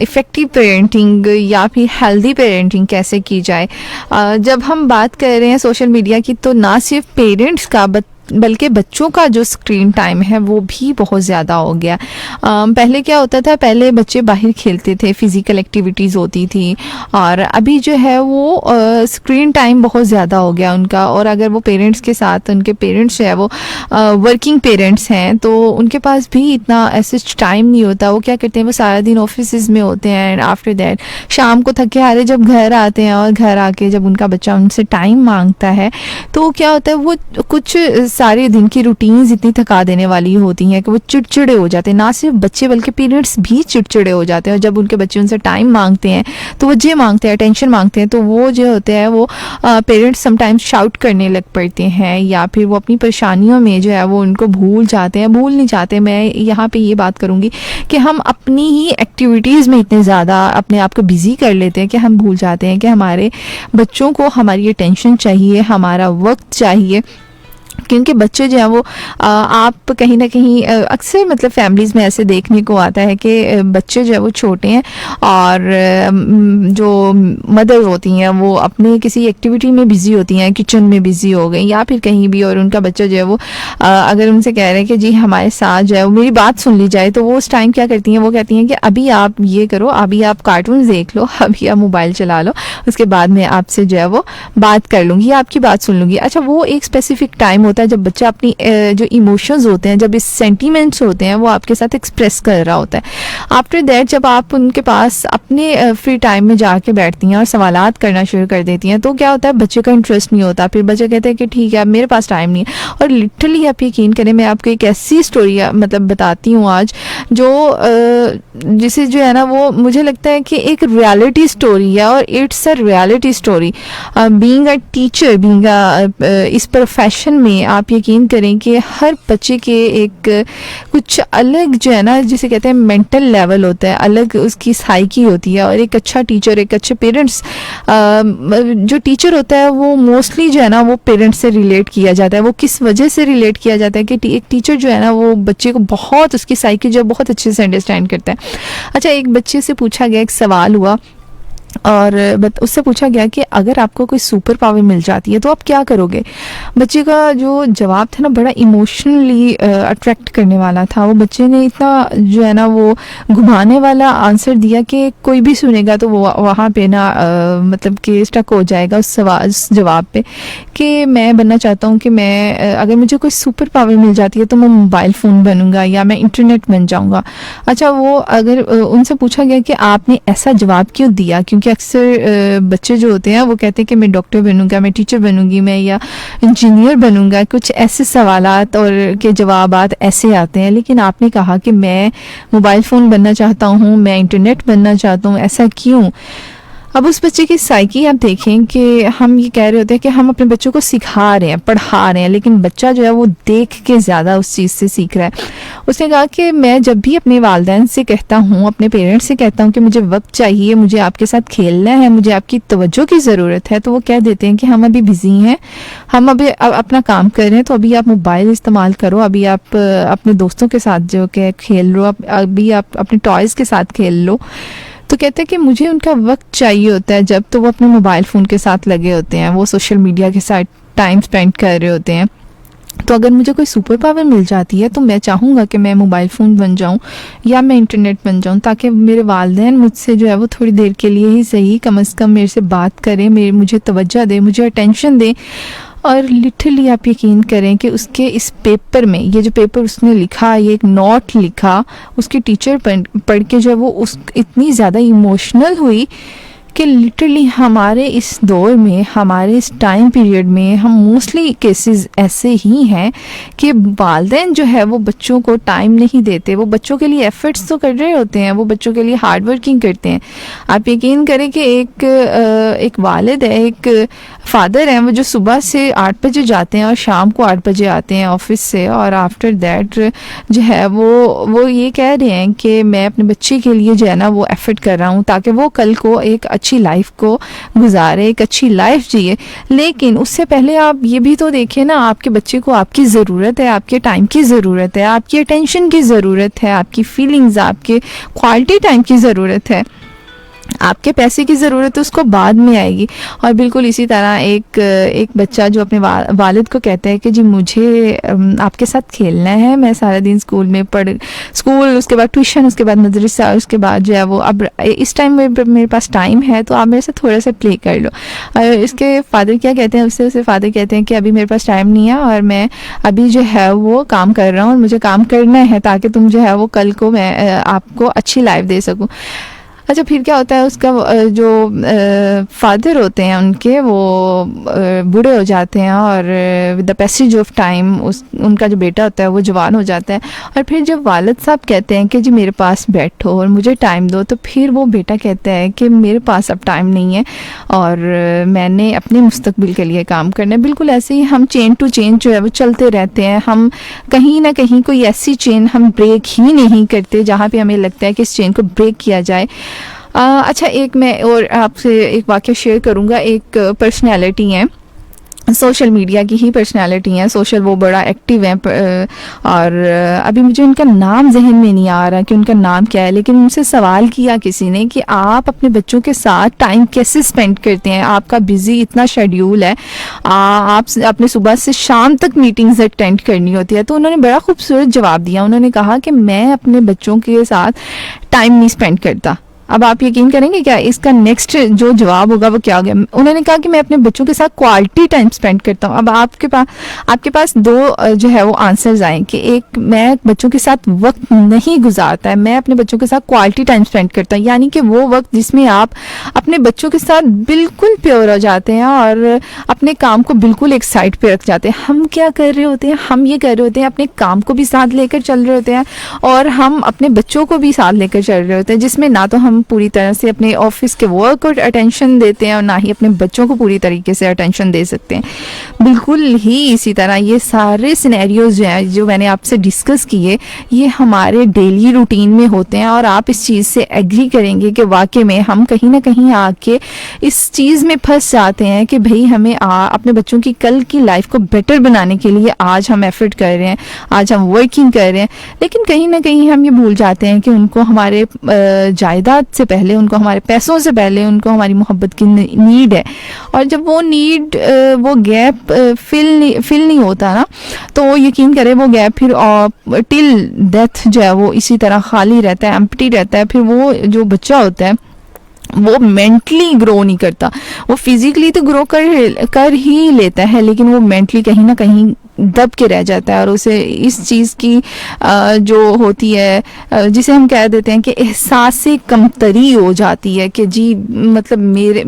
इफ़ेक्टिव पेरेंटिंग या फिर हेल्दी पेरेंटिंग कैसे की जाए। जब हम बात कर रहे हैं सोशल मीडिया की, तो ना सिर्फ पेरेंट्स का बल्कि बच्चों का जो स्क्रीन टाइम है वो भी बहुत ज़्यादा हो गया। पहले क्या होता था, पहले बच्चे बाहर खेलते थे, फिज़िकल एक्टिविटीज़ होती थी, और अभी जो है वो स्क्रीन टाइम बहुत ज़्यादा हो गया उनका। और अगर वो पेरेंट्स के साथ, उनके पेरेंट्स जो है वो वर्किंग पेरेंट्स हैं, तो उनके पास भी इतना ऐसे टाइम नहीं होता। वो क्या करते हैं, वो सारा दिन ऑफिस में होते हैं, एंड आफ्टर दैट शाम को थके हारे जब घर आते हैं, और घर आके जब उनका बच्चा उनसे टाइम मांगता है, तो क्या होता है, वो कुछ सारे दिन की रूटीन्स इतनी थका देने वाली होती हैं कि वो चिड़चिड़े हो जाते हैं। ना सिर्फ बच्चे बल्कि पेरेंट्स भी चिड़चिड़े हो जाते हैं। और जब उनके बच्चे उनसे टाइम मांगते हैं, तो वो जे मांगते हैं, अटेंशन मांगते हैं, तो वो जो होते हैं वो पेरेंट्स समटाइम्स शाउट करने लग पड़ते हैं, या फिर वो अपनी परेशानियों में जो है वो उनको भूल जाते हैं। भूल नहीं जाते, मैं यहाँ पे ये बात करूँगी कि हम अपनी ही एक्टिविटीज़ में इतने ज़्यादा अपने आप को बिज़ी कर लेते हैं कि हम भूल जाते हैं कि हमारे बच्चों को हमारी अटेंशन चाहिए, हमारा वक्त चाहिए। क्योंकि बच्चे जो हैं वो आप कहीं ना कहीं अक्सर मतलब फैमिलीज़ में ऐसे देखने को आता है कि बच्चे जो है वो छोटे हैं, और जो मदर होती हैं वो अपने किसी एक्टिविटी में बिज़ी होती हैं, किचन में बिज़ी हो गई या फिर कहीं भी, और उनका बच्चा जो है वो अगर उनसे कह रहे हैं कि जी हमारे साथ जो है वो मेरी बात सुन ली जाए, तो वो उस टाइम क्या करती हैं, वो कहती हैं कि अभी आप ये करो, अभी आप कार्टून देख लो, अभी आप मोबाइल चला लो, उसके बाद मैं आपसे जो है वो बात कर लूँगी, आपकी बात सुन लूँगी। अच्छा, वो एक स्पेसिफिक टाइम होता है जब बच्चा अपनी जो इमोशंस होते हैं, जब इस सेंटीमेंट्स होते हैं, वो आपके साथ एक्सप्रेस कर रहा होता है। आफ्टर दैट जब आप उनके पास अपने फ्री टाइम में जाके बैठती हैं और सवालात करना शुरू कर देती हैं, तो क्या होता है, बच्चे का इंटरेस्ट नहीं होता। फिर बच्चे कहते हैं कि ठीक है, अब मेरे पास टाइम नहीं है। और लिटरली आप यकीन करें, मैं आपको एक ऐसी स्टोरी मतलब बताती हूँ आज, जो जिसे जो है ना वो मुझे लगता है कि एक रियलिटी स्टोरी है, और it's a reality story. Being a teacher, being इस प्रोफेशन में आप यकीन करें कि हर बच्चे के एक कुछ अलग जो है ना, जिसे कहते हैं मेंटल लेवल होता है, अलग उसकी साइकी होती है। और एक अच्छा टीचर, एक अच्छे पेरेंट्स, जो टीचर होता है वो मोस्टली जो है ना वो पेरेंट्स से रिलेट किया जाता है। वो किस वजह से रिलेट किया जाता है कि एक टीचर जो है ना वो बच्चे को बहुत, उसकी साइकी जो बहुत अच्छे से अंडरस्टैंड करता है। अच्छा, एक बच्चे से पूछा गया, एक सवाल हुआ, और उससे पूछा गया कि अगर आपको कोई सुपर पावर मिल जाती है तो आप क्या करोगे। बच्चे का जो जवाब था ना, बड़ा इमोशनली अट्रैक्ट करने वाला था। वो बच्चे ने इतना जो है ना वो घुमाने वाला आंसर दिया कि कोई भी सुनेगा तो वो वहाँ पे ना मतलब कि स्टक हो जाएगा उस जवाब पे, कि मैं बनना चाहता हूँ कि मैं अगर मुझे कोई सुपर पावर मिल जाती है तो मैं मोबाइल फ़ोन बनूंगा या मैं इंटरनेट बन जाऊँगा। अच्छा, वो अगर उनसे पूछा गया कि आपने ऐसा जवाब क्यों दिया, क्योंकि अक्सर बच्चे जो होते हैं वो कहते हैं कि मैं डॉक्टर बनूंगा, मैं टीचर बनूंगी, मैं या इंजीनियर बनूंगा, कुछ ऐसे सवालात और के जवाबात ऐसे आते हैं। लेकिन आपने कहा कि मैं मोबाइल फ़ोन बनना चाहता हूँ, मैं इंटरनेट बनना चाहता हूँ, ऐसा क्यों। अब उस बच्चे की साइकी आप देखें कि हम ये कह रहे होते हैं कि हम अपने बच्चों को सिखा रहे हैं, पढ़ा रहे हैं, लेकिन बच्चा जो है वो देख के ज़्यादा उस चीज़ से सीख रहा है। उसने कहा कि मैं जब भी अपने वालिदैन से कहता हूँ, अपने पेरेंट्स से कहता हूँ कि मुझे वक्त चाहिए, मुझे आपके साथ खेलना है, मुझे आपकी तवज्जो की ज़रूरत है, तो वो कह देते हैं कि हम अभी बिज़ी हैं, हम अभी अपना काम कर रहे हैं, तो अभी आप मोबाइल इस्तेमाल करो, अभी आप अपने दोस्तों के साथ जो कि खेल लो, अभी आप अपने टॉयज़ के साथ खेल लो। तो कहते हैं कि मुझे उनका वक्त चाहिए होता है जब तो वो अपने मोबाइल फ़ोन के साथ लगे होते हैं, वो सोशल मीडिया के साथ टाइम स्पेंड कर रहे होते हैं। तो अगर मुझे कोई सुपर पावर मिल जाती है तो मैं चाहूँगा कि मैं मोबाइल फ़ोन बन जाऊँ या मैं इंटरनेट बन जाऊँ, ताकि मेरे वालिदैन मुझसे जो है वो थोड़ी देर के लिए ही सही, कम से कम मेरे से बात करें, मुझे तवज्जो दें, मुझे अटेंशन दें। और लिटरली आप यकीन करें कि उसके इस पेपर में, ये जो पेपर उसने लिखा, ये एक नोट लिखा, उसकी टीचर पढ़ के जो है वो इतनी ज़्यादा इमोशनल हुई कि लिटरली हमारे इस दौर में, हमारे इस टाइम पीरियड में हम मोस्टली केसेस ऐसे ही हैं कि वालिदैन जो है वो बच्चों को टाइम नहीं देते। वो बच्चों के लिए एफर्ट्स तो कर रहे होते हैं, वो बच्चों के लिए हार्ड वर्किंग करते हैं। आप यकीन करें कि एक वालिद है, एक फादर हैं, वो जो सुबह से 8 बजे जाते हैं और शाम को 8 बजे आते हैं ऑफिस से, और आफ्टर दैट जो है वो ये कह रहे हैं कि मैं अपने बच्चे के लिए जो है ना वो एफर्ट कर रहा हूँ ताकि वो कल को एक अच्छी लाइफ को गुजारे, एक अच्छी लाइफ जिए। लेकिन उससे पहले आप ये भी तो देखिए ना, आपके बच्चे को आपकी ज़रूरत है, आपके टाइम की ज़रूरत है, आपकी अटेंशन की ज़रूरत है, आपकी फीलिंग्स, आपके क्वालिटी टाइम की ज़रूरत है। आपके पैसे की ज़रूरत है उसको बाद में आएगी। और बिल्कुल इसी तरह एक बच्चा जो अपने वालिद को कहता है कि जी मुझे आपके साथ खेलना है, मैं सारा दिन स्कूल उसके बाद ट्यूशन, उसके बाद मदरसा, उसके बाद जो है वो अब इस टाइम मेरे पास टाइम है तो आप मेरे से थोड़ा सा प्ले कर लो। और इसके फादर क्या कहते हैं उससे फादर कहते हैं कि अभी मेरे पास टाइम नहीं है और मैं अभी जो है वो काम कर रहा हूँ और मुझे काम करना है ताकि तुम जो है वो कल को मैं आपको अच्छी लाइफ दे सकूँ। अच्छा, फिर क्या होता है, उसका जो फादर होते हैं उनके वो बूढ़े हो जाते हैं और with the passage of time उनका जो बेटा होता है वो जवान हो जाता है। और फिर जब वालिद साहब कहते हैं कि जी मेरे पास बैठो और मुझे टाइम दो, तो फिर वो बेटा कहता है कि मेरे पास अब टाइम नहीं है और मैंने अपने मुस्तकबिल के लिए काम करना है। बिल्कुल ऐसे ही हम चेन टू चेन जो है वो चलते रहते हैं। हम कहीं ना कहीं कोई ऐसी चेन हम ब्रेक ही नहीं करते जहाँ पे हमें लगता है कि इस चेन को ब्रेक किया जाए। अच्छा, एक मैं और आपसे एक वाक़या शेयर करूँगा। एक पर्सनैलिटी हैं, सोशल मीडिया की ही पर्सनैलिटी हैं, सोशल वो बड़ा एक्टिव हैं और अभी मुझे उनका नाम जहन में नहीं आ रहा कि उनका नाम क्या है, लेकिन उनसे सवाल किया किसी ने कि आप अपने बच्चों के साथ टाइम कैसे स्पेंड करते हैं, आपका बिजी इतना शेड्यूल है, आप अपने सुबह से शाम तक मीटिंग्स अटेंड करनी होती है। तो उन्होंने बड़ा खूबसूरत जवाब दिया। उन्होंने कहा कि मैं अपने बच्चों के साथ टाइम नहीं स्पेंड करता। अब आप यकीन करेंगे क्या, इसका नेक्स्ट जो जवाब होगा वो क्या हो गया? उन्होंने कहा कि मैं अपने बच्चों के साथ क्वालिटी टाइम स्पेंड करता हूँ। अब आपके पास दो जो है वो आंसर्स आए कि एक, मैं बच्चों के साथ वक्त नहीं गुजारता है, मैं अपने बच्चों के साथ क्वालिटी टाइम स्पेंड करता हूँ, यानी कि वो वक्त जिसमें आप अपने बच्चों के साथ बिल्कुल प्योर हो जाते हैं और अपने काम को बिल्कुल एक साइड पे रख जाते हैं। हम क्या कर रहे होते हैं, हम ये कर रहे होते हैं, अपने काम को भी साथ लेकर चल रहे होते हैं और हम अपने बच्चों को भी साथ लेकर चल रहे होते हैं, जिसमें ना तो हम पूरी तरह से अपने ऑफिस के वर्क को अटेंशन देते हैं और ना ही अपने बच्चों को पूरी तरीके से अटेंशन दे सकते हैं। बिल्कुल ही इसी तरह ये सारे सिनेरियोज जो हैं जो मैंने आपसे डिस्कस किए, ये हमारे डेली रूटीन में होते हैं और आप इस चीज़ से एग्री करेंगे कि वाकई में हम कहीं ना कहीं आके इस चीज़ में फंस जाते हैं कि भाई हमें अपने बच्चों की कल की लाइफ को बेटर बनाने के लिए आज हम एफर्ट कर रहे हैं, आज हम वर्किंग कर रहे हैं, लेकिन कहीं ना कहीं हम ये भूल जाते हैं कि उनको हमारे जायदाद से पहले, उनको हमारे पैसों से पहले उनको हमारी मोहब्बत की नीड है। और जब वो नीड, वो गैप फिल नहीं होता ना, तो यकीन करें वो गैप फिर टिल डेथ जो है वो इसी तरह खाली रहता है, एम्प्टी रहता है। फिर वो जो बच्चा होता है वो मेंटली ग्रो नहीं करता, वो फिजिकली तो ग्रो कर ही लेता है, लेकिन वो मेंटली कहीं ना कहीं दब के रह जाता है और उसे इस चीज़ की जो होती है, जिसे हम कह देते हैं कि एहसास से कमतरी हो जाती है कि जी मतलब मेरे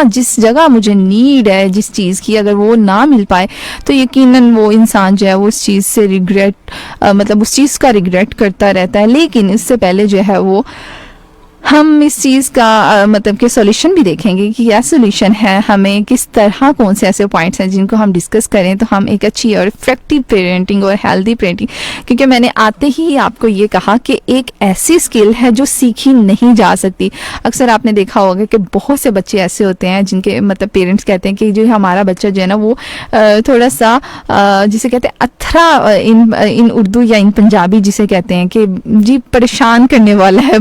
जिस जगह मुझे नीड है जिस चीज़ की, अगर वो ना मिल पाए तो यकीनन वो इंसान जो है वो उस चीज़ से मतलब उस चीज़ का रिग्रेट करता रहता है। लेकिन इससे पहले जो है वो हम इस चीज़ का मतलब कि सॉल्यूशन भी देखेंगे कि क्या सॉल्यूशन है, हमें किस तरह, कौन से ऐसे पॉइंट्स हैं जिनको हम डिस्कस करें तो हम एक अच्छी और इफेक्टिव पेरेंटिंग और हेल्दी पेरेंटिंग, क्योंकि मैंने आते ही आपको ये कहा कि एक ऐसी स्किल है जो सीखी नहीं जा सकती। अक्सर आपने देखा होगा कि बहुत से बच्चे ऐसे होते हैं जिनके मतलब पेरेंट्स कहते हैं कि जो हमारा बच्चा जो है ना वो थोड़ा सा जिसे कहते हैं अथरा इन उर्दू या इन पंजाबी जिसे कहते हैं कि जी परेशान करने वाला है,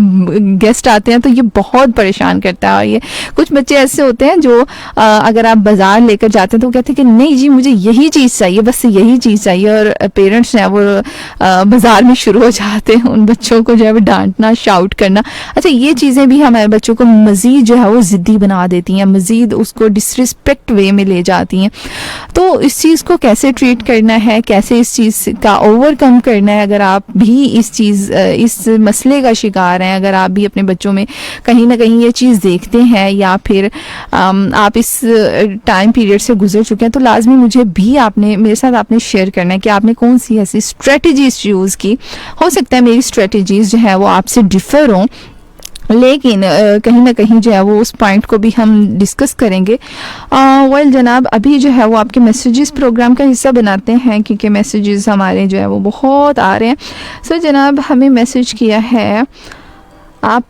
गेस्ट आते हैं तो ये बहुत परेशान करता है। और ये कुछ बच्चे ऐसे होते हैं जो अगर आप बाजार लेकर जाते हैं तो कहते हैं कि नहीं जी मुझे यही चीज़ चाहिए, बस यही चीज़ चाहिए, और पेरेंट्स हैं वो बाजार में शुरू हो जाते हैं उन बच्चों को जो है वो डांटना, शाउट करना। अच्छा, ये चीज़ें भी हमारे बच्चों को मज़ीद जो है वो ज़िद्दी बना देती हैं, मज़ीद उसको डिसरिस्पेक्ट वे में ले जाती हैं। तो इस चीज़ को कैसे ट्रीट करना है, कैसे इस चीज़ का ओवरकम करना है, अगर आप भी इस मसले का शिकार हैं, अगर आप भी अपने बच्चों में कहीं ना कहीं ये चीज़ देखते हैं या फिर आप इस टाइम पीरियड से गुजर चुके हैं, तो लाजमी मुझे भी मेरे साथ आपने शेयर करना है कि आपने कौन सी ऐसी स्ट्रेटजीज यूज़ की। हो सकता है मेरी स्ट्रेटजीज जो है वो आपसे डिफर हों, लेकिन कहीं ना कहीं जो है वो उस पॉइंट को भी हम डिस्कस करेंगे। वेल जनाब, अभी जो है वो आपके मैसेजेस प्रोग्राम का हिस्सा बनाते हैं क्योंकि मैसेजेस हमारे जो है वो बहुत आ रहे हैं। सो जनाब, हमें मैसेज किया है, आप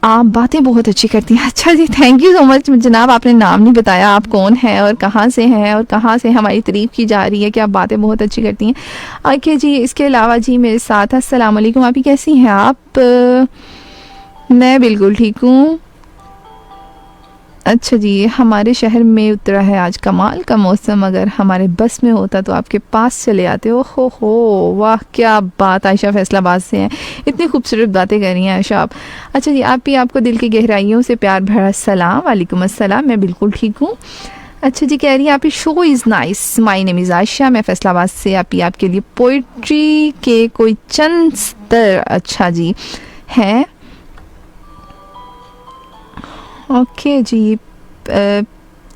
आप बातें बहुत अच्छी करती हैं। अच्छा जी, थैंक यू सो मच जनाब, आपने नाम नहीं बताया, आप कौन हैं और कहाँ से हैं और कहाँ से हमारी तारीफ़ की जा रही है कि आप बातें बहुत अच्छी करती हैं। ओके जी, इसके अलावा जी मेरे साथ अस्सलाम वालेकुम, आप ही कैसी हैं आप? मैं बिल्कुल ठीक हूँ। अच्छा जी, हमारे शहर में उतरा है आज कमाल का मौसम, अगर हमारे बस में होता तो आपके पास चले आते। हो वाह क्या बात, आयशा फैसलाबाद से हैं, इतनी खूबसूरत बातें कर रही हैं आयशा आप। अच्छा जी, आप भी, आपको दिल की गहराइयों से प्यार भरा सलाम। वालेकुम अस्सलाम, मैं बिल्कुल ठीक हूँ। अच्छा जी, कह रही हैं आप ही show is nice, my name is Ayesha, मैं फैसलाबाद से आप ही आपके लिए पोइट्री के कोई चंद स्तर, अच्छा जी, हैं। ओके जी,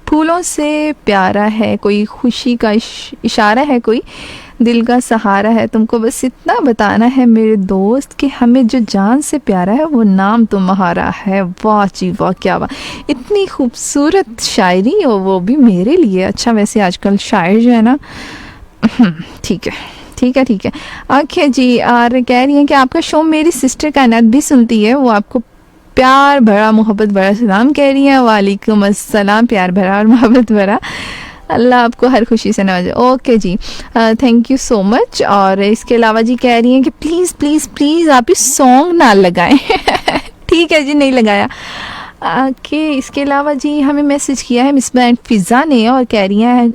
फूलों से प्यारा है कोई, खुशी का इशारा है कोई, दिल का सहारा है, तुमको बस इतना बताना है मेरे दोस्त कि हमें जो जान से प्यारा है वो नाम तुम्हारा है। वाह जी वाह, क्या वाह, इतनी खूबसूरत शायरी और वो भी मेरे लिए। अच्छा, वैसे आजकल शायर जो है ना, ठीक है ठीक है ठीक है। ओके जी, और कह रही हैं कि आपका शो मेरी सिस्टर कायनात भी सुनती है, वो आपको प्यार भरा मोहब्बत भरा सलाम कह रही हैं। वालेकुम अस्सलाम, प्यार भरा और मोहब्बत भरा, अल्लाह आपको हर खुशी से नवाजे। Okay ji, thank you so much. और इसके अलावा जी कह रही हैं कि प्लीज़ प्लीज़ प्लीज़ आप इस सॉन्ग ना लगाएं। ठीक है जी, नहीं लगाया। ओके, इसके अलावा जी हमें मैसेज किया है मिस बैंड फ़िज़ा ने और कह रही हैं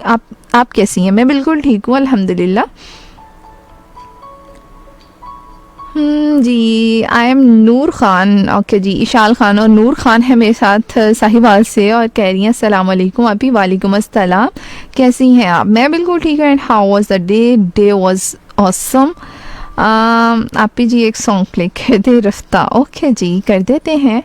आप कैसी हैं? मैं बिल्कुल ठीक हूँ अल्हम्दुलिल्लाह। जी, I am Noor Khan. Okay ji, Ishal Khan और नूर ख़ान है मेरे साथ साहिवाल से और कह रही हैं अस्सलाम वालेकुम। आप ही वालेकुम अस्सलाम, कैसी हैं आप? मैं बिल्कुल ठीक हूँ। And how was the day? Day was awesome. आप ही जी एक सॉन्ग प्ले कर दे रफ्ता। ओके जी, कर देते हैं।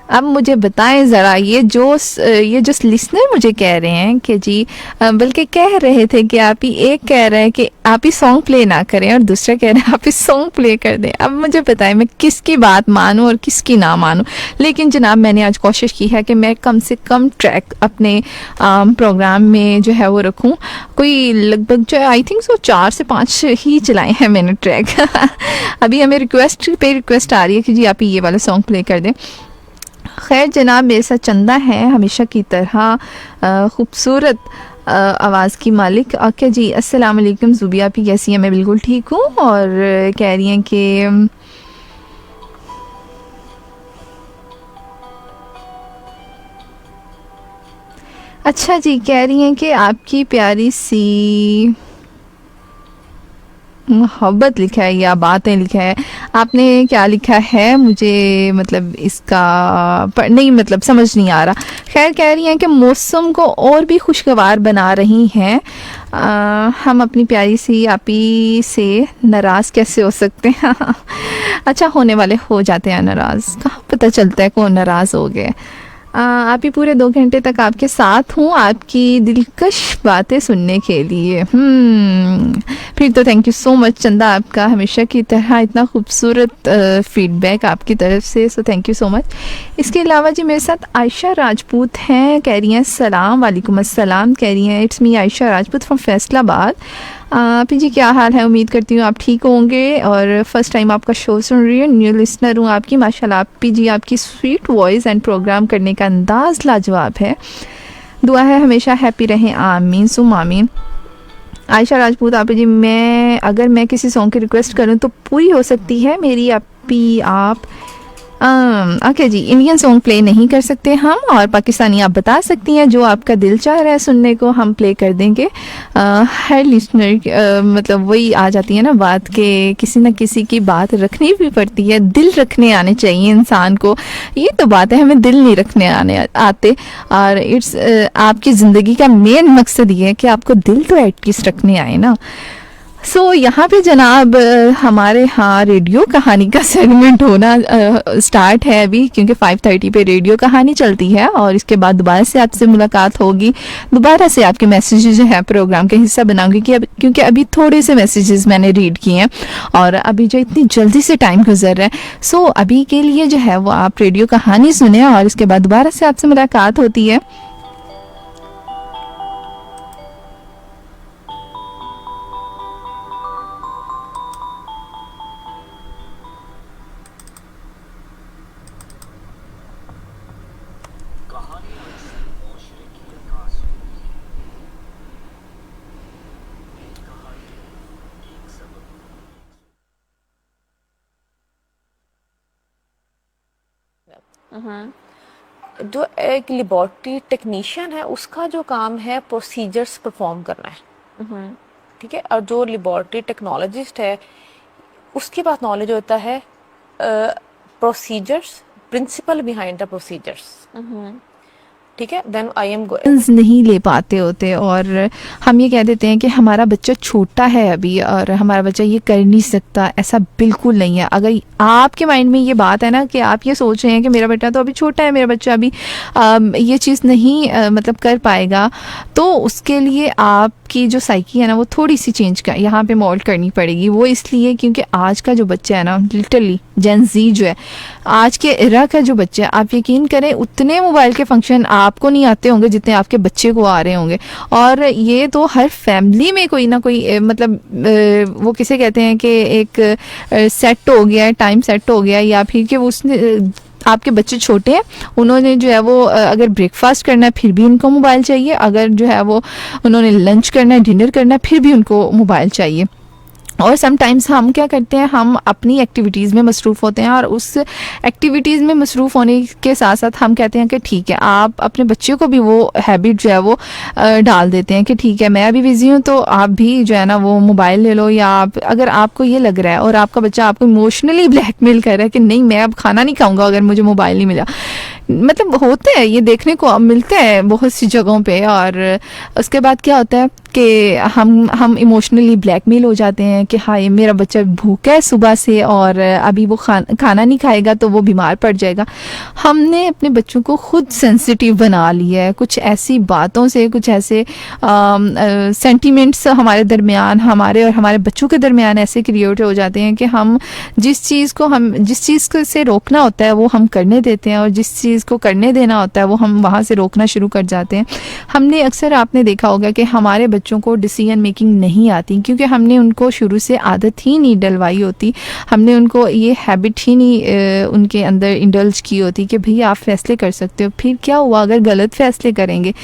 अब मुझे बताएं ज़रा, ये जो लिसनर मुझे कह रहे हैं कि जी, बल्कि कह रहे थे कि आप ही, एक कह रहे हैं कि आप ही सॉन्ग प्ले ना करें और दूसरा कह रहे हैं आप ही सॉन्ग प्ले कर दें। अब मुझे बताएं मैं किसकी बात मानूं और किसकी ना मानूं। लेकिन जनाब, मैंने आज कोशिश की है कि मैं कम से कम ट्रैक अपने प्रोग्राम में जो है वो रखूं। कोई लगभग जो आई थिंक सो 4 से 5 ही चलाए हैं मैंने ट्रैक। अभी हमें रिक्वेस्ट पे रिक्वेस्ट आ रही है कि जी आप ही ये वाला सॉन्ग प्ले कर दें। खैर जनाब, मेरे साथ चंदा है हमेशा की तरह खूबसूरत आवाज़ की मालिक। ओके जी, अस्सलाम वालेकुम ज़ुबिया, आप ही कैसी हैं? मैं बिल्कुल ठीक हूँ। और कह रही हैं कि अच्छा जी, कह रही हैं कि आपकी प्यारी सी मोहब्बत लिखा है या बातें लिखा है, आपने क्या लिखा है मुझे मतलब इसका नहीं, मतलब समझ नहीं आ रहा। खैर कह रही हैं कि मौसम को और भी खुशगवार बना रही हैं। हम अपनी प्यारी सी आपी से नाराज़ कैसे हो सकते हैं? अच्छा, होने वाले हो जाते हैं नाराज़, कहाँ पता चलता है कौन नाराज़ हो गए। आप ही पूरे 2 घंटे तक आपके साथ हूँ, आपकी दिलकश बातें सुनने के लिए। फिर तो थैंक यू सो मच चंदा, आपका हमेशा की तरह इतना खूबसूरत फीडबैक आपकी तरफ से, सो थैंक यू सो मच। इसके अलावा जी मेरे साथ आयशा राजपूत हैं, कह रही हैं सलाम वालेकुम अस्सलाम, कह रही हैं it's me Ayesha Rajput from Faisalabad. आप जी क्या हाल है? उम्मीद करती हूँ आप ठीक होंगे और फर्स्ट टाइम आपका शो सुन रही हूँ, न्यू लिसनर हूँ आपकी। माशाल्लाह आप जी, आपकी स्वीट वॉइस एंड प्रोग्राम करने का अंदाज़ लाजवाब है। दुआ है हमेशा हैप्पी रहें, आमीन सुम आमीन। आयशा राजपूत, आप जी, अगर मैं किसी सॉन्ग की रिक्वेस्ट करूँ तो पूरी हो सकती है मेरी आप ओके जी, इंडियन सॉन्ग प्ले नहीं कर सकते हम, और पाकिस्तानी आप बता सकती हैं, जो आपका दिल चाह रहा है सुनने को हम प्ले कर देंगे। हर लिसनर मतलब वही आ जाती है ना बात कि किसी न किसी की बात रखनी भी पड़ती है, दिल रखने आने चाहिए इंसान को। ये तो बात है, हमें दिल नहीं रखने आते, और इट्स आपकी ज़िंदगी का मेन मकसद ये है कि आपको दिल तो एटलीस्ट रखने आए ना। सो यहाँ पे जनाब हमारे यहाँ रेडियो कहानी का सेगमेंट होना स्टार्ट है अभी, क्योंकि 5:30 पे रेडियो कहानी चलती है और इसके बाद दोबारा से आपसे मुलाकात होगी, दोबारा से आपके मैसेजेस जो है प्रोग्राम का हिस्सा बनाऊंगी क्योंकि अभी थोड़े से मैसेजेस मैंने रीड किए हैं और अभी जो इतनी जल्दी से टाइम गुजर रहा है। सो अभी के लिए जो है वो आप रेडियो कहानी सुने और इसके बाद दोबारा से आपसे मुलाकात होती है। जो एक लेबोरेटरी टेक्नीशियन है उसका जो काम है प्रोसीजर्स परफॉर्म करना है, ठीक है। और जो लेबोरेटरी टेक्नोलॉजिस्ट है उसके पास नॉलेज होता है procedures, principle behind the procedures, ठीक है। देन आई एम नहीं ले पाते होते और हम ये कह देते हैं कि हमारा बच्चा छोटा है अभी और हमारा बच्चा ये कर नहीं सकता। ऐसा बिल्कुल नहीं है। अगर आपके माइंड में ये बात है ना कि आप ये सोच रहे हैं कि मेरा बेटा तो अभी छोटा है, मेरा बच्चा अभी ये चीज़ नहीं मतलब कर पाएगा, तो उसके लिए आपकी जो साइकी है ना वो थोड़ी सी चेंज कर यहाँ पे मोल्ड करनी पड़ेगी। वो इसलिए क्योंकि आज का जो बच्चा है ना, लिटरली जेन ज़ी जो है, आज के एरा का जो बच्चा है, आप यकीन करें उतने मोबाइल के फंक्शन आपको नहीं आते होंगे जितने आपके बच्चे को आ रहे होंगे। और ये तो हर फैमिली में कोई ना कोई मतलब वो किसे कहते हैं कि एक सेट हो गया है, टाइम सेट हो गया, या फिर कि उसने आपके बच्चे छोटे हैं, उन्होंने जो है वो अगर ब्रेकफास्ट करना है फिर भी उनको मोबाइल चाहिए, अगर जो है वो उन्होंने लंच करना है, डिनर करना है, फिर भी उनको मोबाइल चाहिए। और समटाइम्स हम क्या करते हैं, हम अपनी एक्टिविटीज़ में मसरूफ़ होते हैं और उस एक्टिविटीज़ में मसरूफ़ होने के साथ साथ हम कहते हैं कि ठीक है, आप अपने बच्चे को भी वो हैबिट जो है वो डाल देते हैं कि ठीक है मैं अभी बिज़ी हूँ तो आप भी जो है ना वो मोबाइल ले लो। या आप अगर आपको ये लग रहा है और आपका बच्चा आपको इमोशनली ब्लैकमेल कर रहा है कि नहीं मैं अब खाना नहीं खाऊंगा अगर मुझे मोबाइल नहीं मिला, मतलब होता है ये देखने को मिलता है बहुत सी जगहों पे। और उसके बाद क्या होता है कि हम इमोशनली ब्लैकमेल हो जाते हैं कि हाँ ये मेरा बच्चा भूखा है सुबह से और अभी वो खाना नहीं खाएगा तो वो बीमार पड़ जाएगा। हमने अपने बच्चों को खुद सेंसिटिव बना लिया है कुछ ऐसी बातों से, कुछ ऐसे सेंटिमेंट्स हमारे दरमियान, हमारे और हमारे बच्चों के दरमियान ऐसे क्रिएट हो जाते हैं कि हम जिस चीज़ से रोकना होता है वो हम करने देते हैं और जिस चीज़ को करने देना होता है वो हम वहाँ से रोकना शुरू कर जाते हैं। हमने अक्सर आपने देखा होगा कि हमारे बच्चों को डिसीजन मेकिंग नहीं आती क्योंकि हमने उनको शुरू से आदत ही नहीं डलवाई होती, हमने उनको ये हैबिट ही नहीं उनके अंदर इंडल्ज की होती कि भई आप फैसले कर सकते हो। फिर क्या हुआ अगर गलत फैसले करेंगे,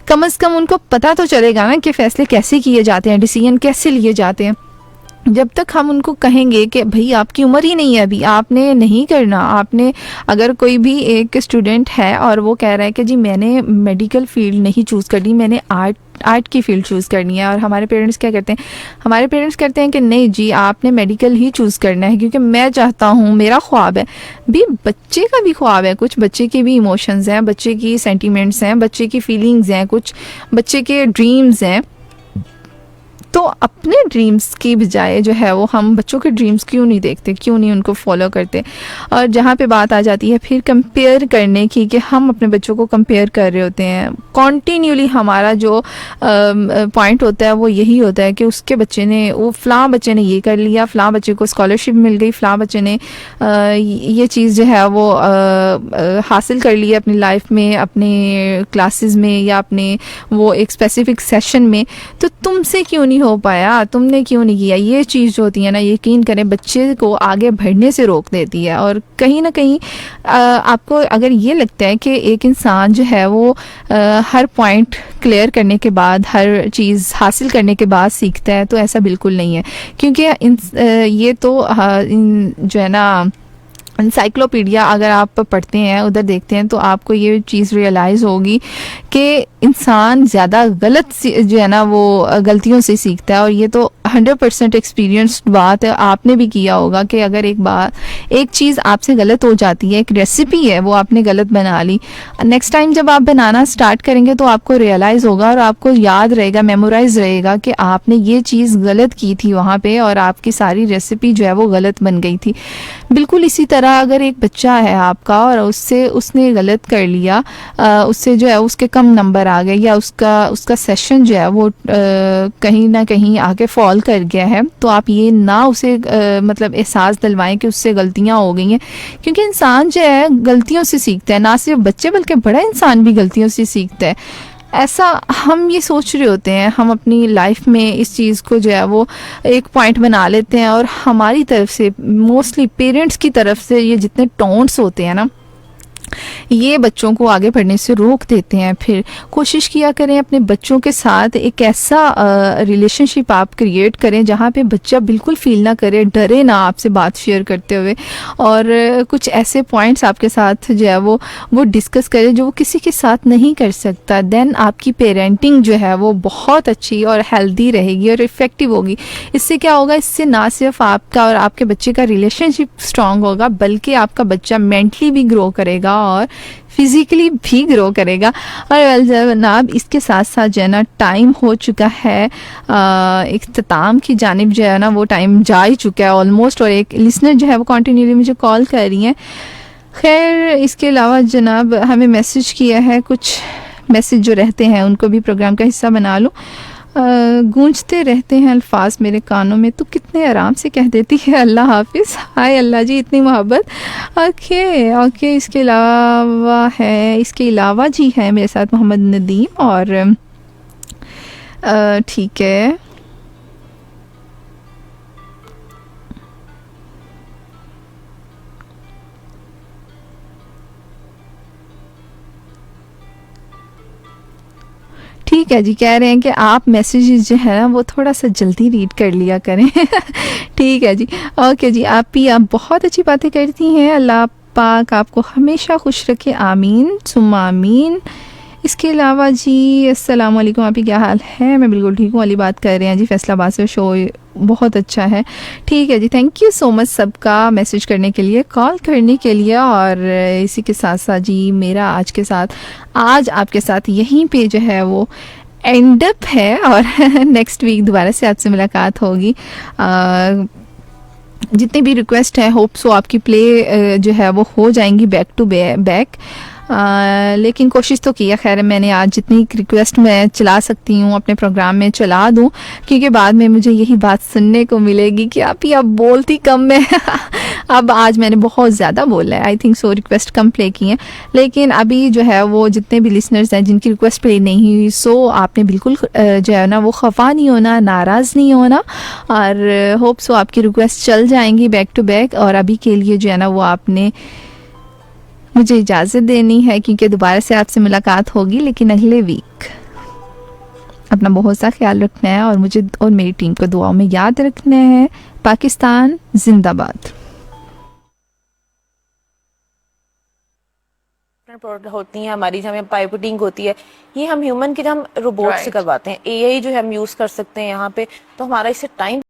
कम से कम उनको पता तो चलेगा ना कि फैसले कैसे किए जाते हैं, डिसीजन कैसे लिए जाते हैं। जब तक हम उनको कहेंगे कि भाई आपकी उम्र ही नहीं है अभी, आपने नहीं करना, आपने अगर कोई भी एक स्टूडेंट है और वो कह रहा है कि जी मैंने मेडिकल फील्ड नहीं चूज़ करनी, मैंने आर्ट की फील्ड चूज़ करनी है, और हमारे पेरेंट्स क्या करते हैं, हमारे पेरेंट्स कहते हैं कि नहीं जी आपने मेडिकल ही चूज़ करना है क्योंकि मैं चाहता हूँ, मेरा ख्वाब है। भी बच्चे का भी ख्वाब है, कुछ बच्चे के भी इमोशंस हैं, बच्चे की सेंटिमेंट्स हैं, बच्चे की फीलिंग्स हैं, कुछ बच्चे के ड्रीम्स हैं। तो अपने ड्रीम्स की बजाय जो है वो हम बच्चों के ड्रीम्स क्यों नहीं देखते, क्यों नहीं उनको फॉलो करते। और जहाँ पे बात आ जाती है फिर कंपेयर करने की कि हम अपने बच्चों को कंपेयर कर रहे होते हैं कॉन्टीन्यूली, हमारा जो पॉइंट होता है वो यही होता है कि उसके बच्चे ने, वो फ़लाँ बच्चे ने ये कर लिया, फ़लाँ बच्चे को स्कॉलरशिप मिल गई, फ़लाँ बच्चे ने ये चीज़ जो है वो हासिल कर ली अपनी लाइफ में, अपने क्लासेस में या अपने वो एक स्पेसिफिक सेशन में, तो तुमसे क्यों नहीं हो पाया, तुमने क्यों नहीं किया। ये चीज़ जो होती है ना, यकीन करें बच्चे को आगे बढ़ने से रोक देती है। और कहीं ना कहीं आपको अगर ये लगता है कि एक इंसान जो है वो हर पॉइंट क्लियर करने के बाद, हर चीज़ हासिल करने के बाद सीखता है, तो ऐसा बिल्कुल नहीं है। क्योंकि ये तो जो है ना एनसाइक्लोपीडिया अगर आप पढ़ते हैं, उधर देखते हैं, तो आपको ये चीज़ रियलाइज़ होगी कि इंसान ज़्यादा गलत जो है ना वो गलतियों से सीखता है। और ये तो 100% एक्सपीरियंस्ड बात है, आपने भी किया होगा कि अगर एक चीज़ आपसे गलत हो जाती है, एक रेसिपी है वो आपने गलत बना ली, नेक्स्ट टाइम जब आप बनाना स्टार्ट करेंगे तो आपको रियलाइज़ होगा और आपको याद रहेगा, मेमोराइज रहेगा कि आपने ये चीज़ गलत की थी वहाँ पे और आपकी सारी रेसिपी जो है वो गलत बन गई थी। बिल्कुल इसी तरह अगर एक बच्चा है आपका और उसने गलत कर लिया, उससे जो है उसके कम नंबर आ गए या उसका सेशन जो है वो कहीं ना कहीं आके फॉल कर गया है, तो आप ये ना उसे मतलब एहसास दिलवाएं कि उससे गलतियां हो गई हैं, क्योंकि इंसान जो है गलतियों से सीखता है। ना सिर्फ बच्चे बल्कि बड़ा इंसान भी गलतियों से सीखता है। ऐसा हम ये सोच रहे होते हैं, हम अपनी लाइफ में इस चीज़ को जो है वो एक पॉइंट बना लेते हैं। और हमारी तरफ से, मोस्टली पेरेंट्स की तरफ से, ये जितने टोन्स होते हैं ना, ये बच्चों को आगे बढ़ने से रोक देते हैं। फिर कोशिश किया करें अपने बच्चों के साथ एक ऐसा रिलेशनशिप आप क्रिएट करें जहाँ पे बच्चा बिल्कुल फील ना करे, डरे ना आपसे बात शेयर करते हुए, और कुछ ऐसे पॉइंट्स आपके साथ जो है वो डिस्कस करे जो वो किसी के साथ नहीं कर सकता। देन आपकी पेरेंटिंग जो है वो बहुत अच्छी और हेल्दी रहेगी और इफ़ेक्टिव होगी। इससे क्या होगा, इससे ना सिर्फ आपका और आपके बच्चे का रिलेशनशिप स्ट्रांग होगा, बल्कि आपका बच्चा मेंटली भी ग्रो करेगा और फिज़िकली भी ग्रो करेगा। और वेल जनाब, इसके साथ साथ जो है ना टाइम हो चुका है, इख्तिताम की जानिब जो है ना वो टाइम जा ही चुका है ऑलमोस्ट, और एक लिसनर जो है वो कंटिन्यूली मुझे कॉल कर रही हैं। खैर, इसके अलावा जनाब हमें मैसेज किया है, कुछ मैसेज जो रहते हैं उनको भी प्रोग्राम का हिस्सा बना लो। गूंजते रहते हैं अल्फाज मेरे कानों में, तो कितने आराम से कह देती है अल्लाह हाफिज़। हाय अल्लाह जी, इतनी मोहब्बत। ओके, इसके अलावा जी है मेरे साथ मोहम्मद नदीम, और ठीक है, ठीक है जी। कह रहे हैं कि आप मैसेजेस जो है ना वो थोड़ा सा जल्दी रीड कर लिया करें। ठीक है जी, ओके जी। आप बहुत अच्छी बातें करती हैं, अल्लाह पाक आपको हमेशा खुश रखे, आमीन सुम्मा आमीन। इसके अलावा जी, अस्सलाम वालेकुम, आपकी क्या हाल है? मैं बिल्कुल ठीक हूँ। अली बात कर रहे हैं जी फैसलाबाद से, शो बहुत अच्छा है। ठीक है जी, थैंक यू सो मच सबका मैसेज करने के लिए, कॉल करने के लिए। और इसी के साथ साथ जी मेरा आज आपके साथ यहीं पे जो है वो एंड अप है, और नेक्स्ट वीक दोबारा से आपसे मुलाकात होगी। जितनी भी रिक्वेस्ट है, होप सो आपकी प्ले जो है वो हो जाएंगी बैक टू बैक। लेकिन कोशिश तो की है। खैर, मैंने आज जितनी रिक्वेस्ट मैं चला सकती हूँ अपने प्रोग्राम में चला दूँ, क्योंकि बाद में मुझे यही बात सुनने को मिलेगी कि आप ही अब बोलती कम है। अब आज मैंने बहुत ज़्यादा बोला है, I think so, request come play की हैं। लेकिन अभी जो है वो जितने भी लिसनर्स हैं जिनकी रिक्वेस्ट प्ले नहीं हुई, सो आपने बिल्कुल जो है ना वो खफा नहीं होना, नाराज़ नहीं होना, और होप सो आपकी रिक्वेस्ट चल जाएंगी बैक टू बैक। और अभी के लिए जो है ना वो आपने मुझे इजाज़त देनी है, क्योंकि दोबारा से आपसे मुलाकात होगी, लेकिन अगले वीक। अपना बहुत सा ख्याल रखना है और मुझे और मेरी टीम को दुआओं में याद रखना है। पाकिस्तान जिंदाबाद। होती हैं हमारी, जब हमें पाइपिंग होती है, ये हम ह्यूमन की, हम रोबोट से करवाते हैं। एआई जो है हम यूज कर सकते हैं यहाँ पे, तो हमारा इससे टाइम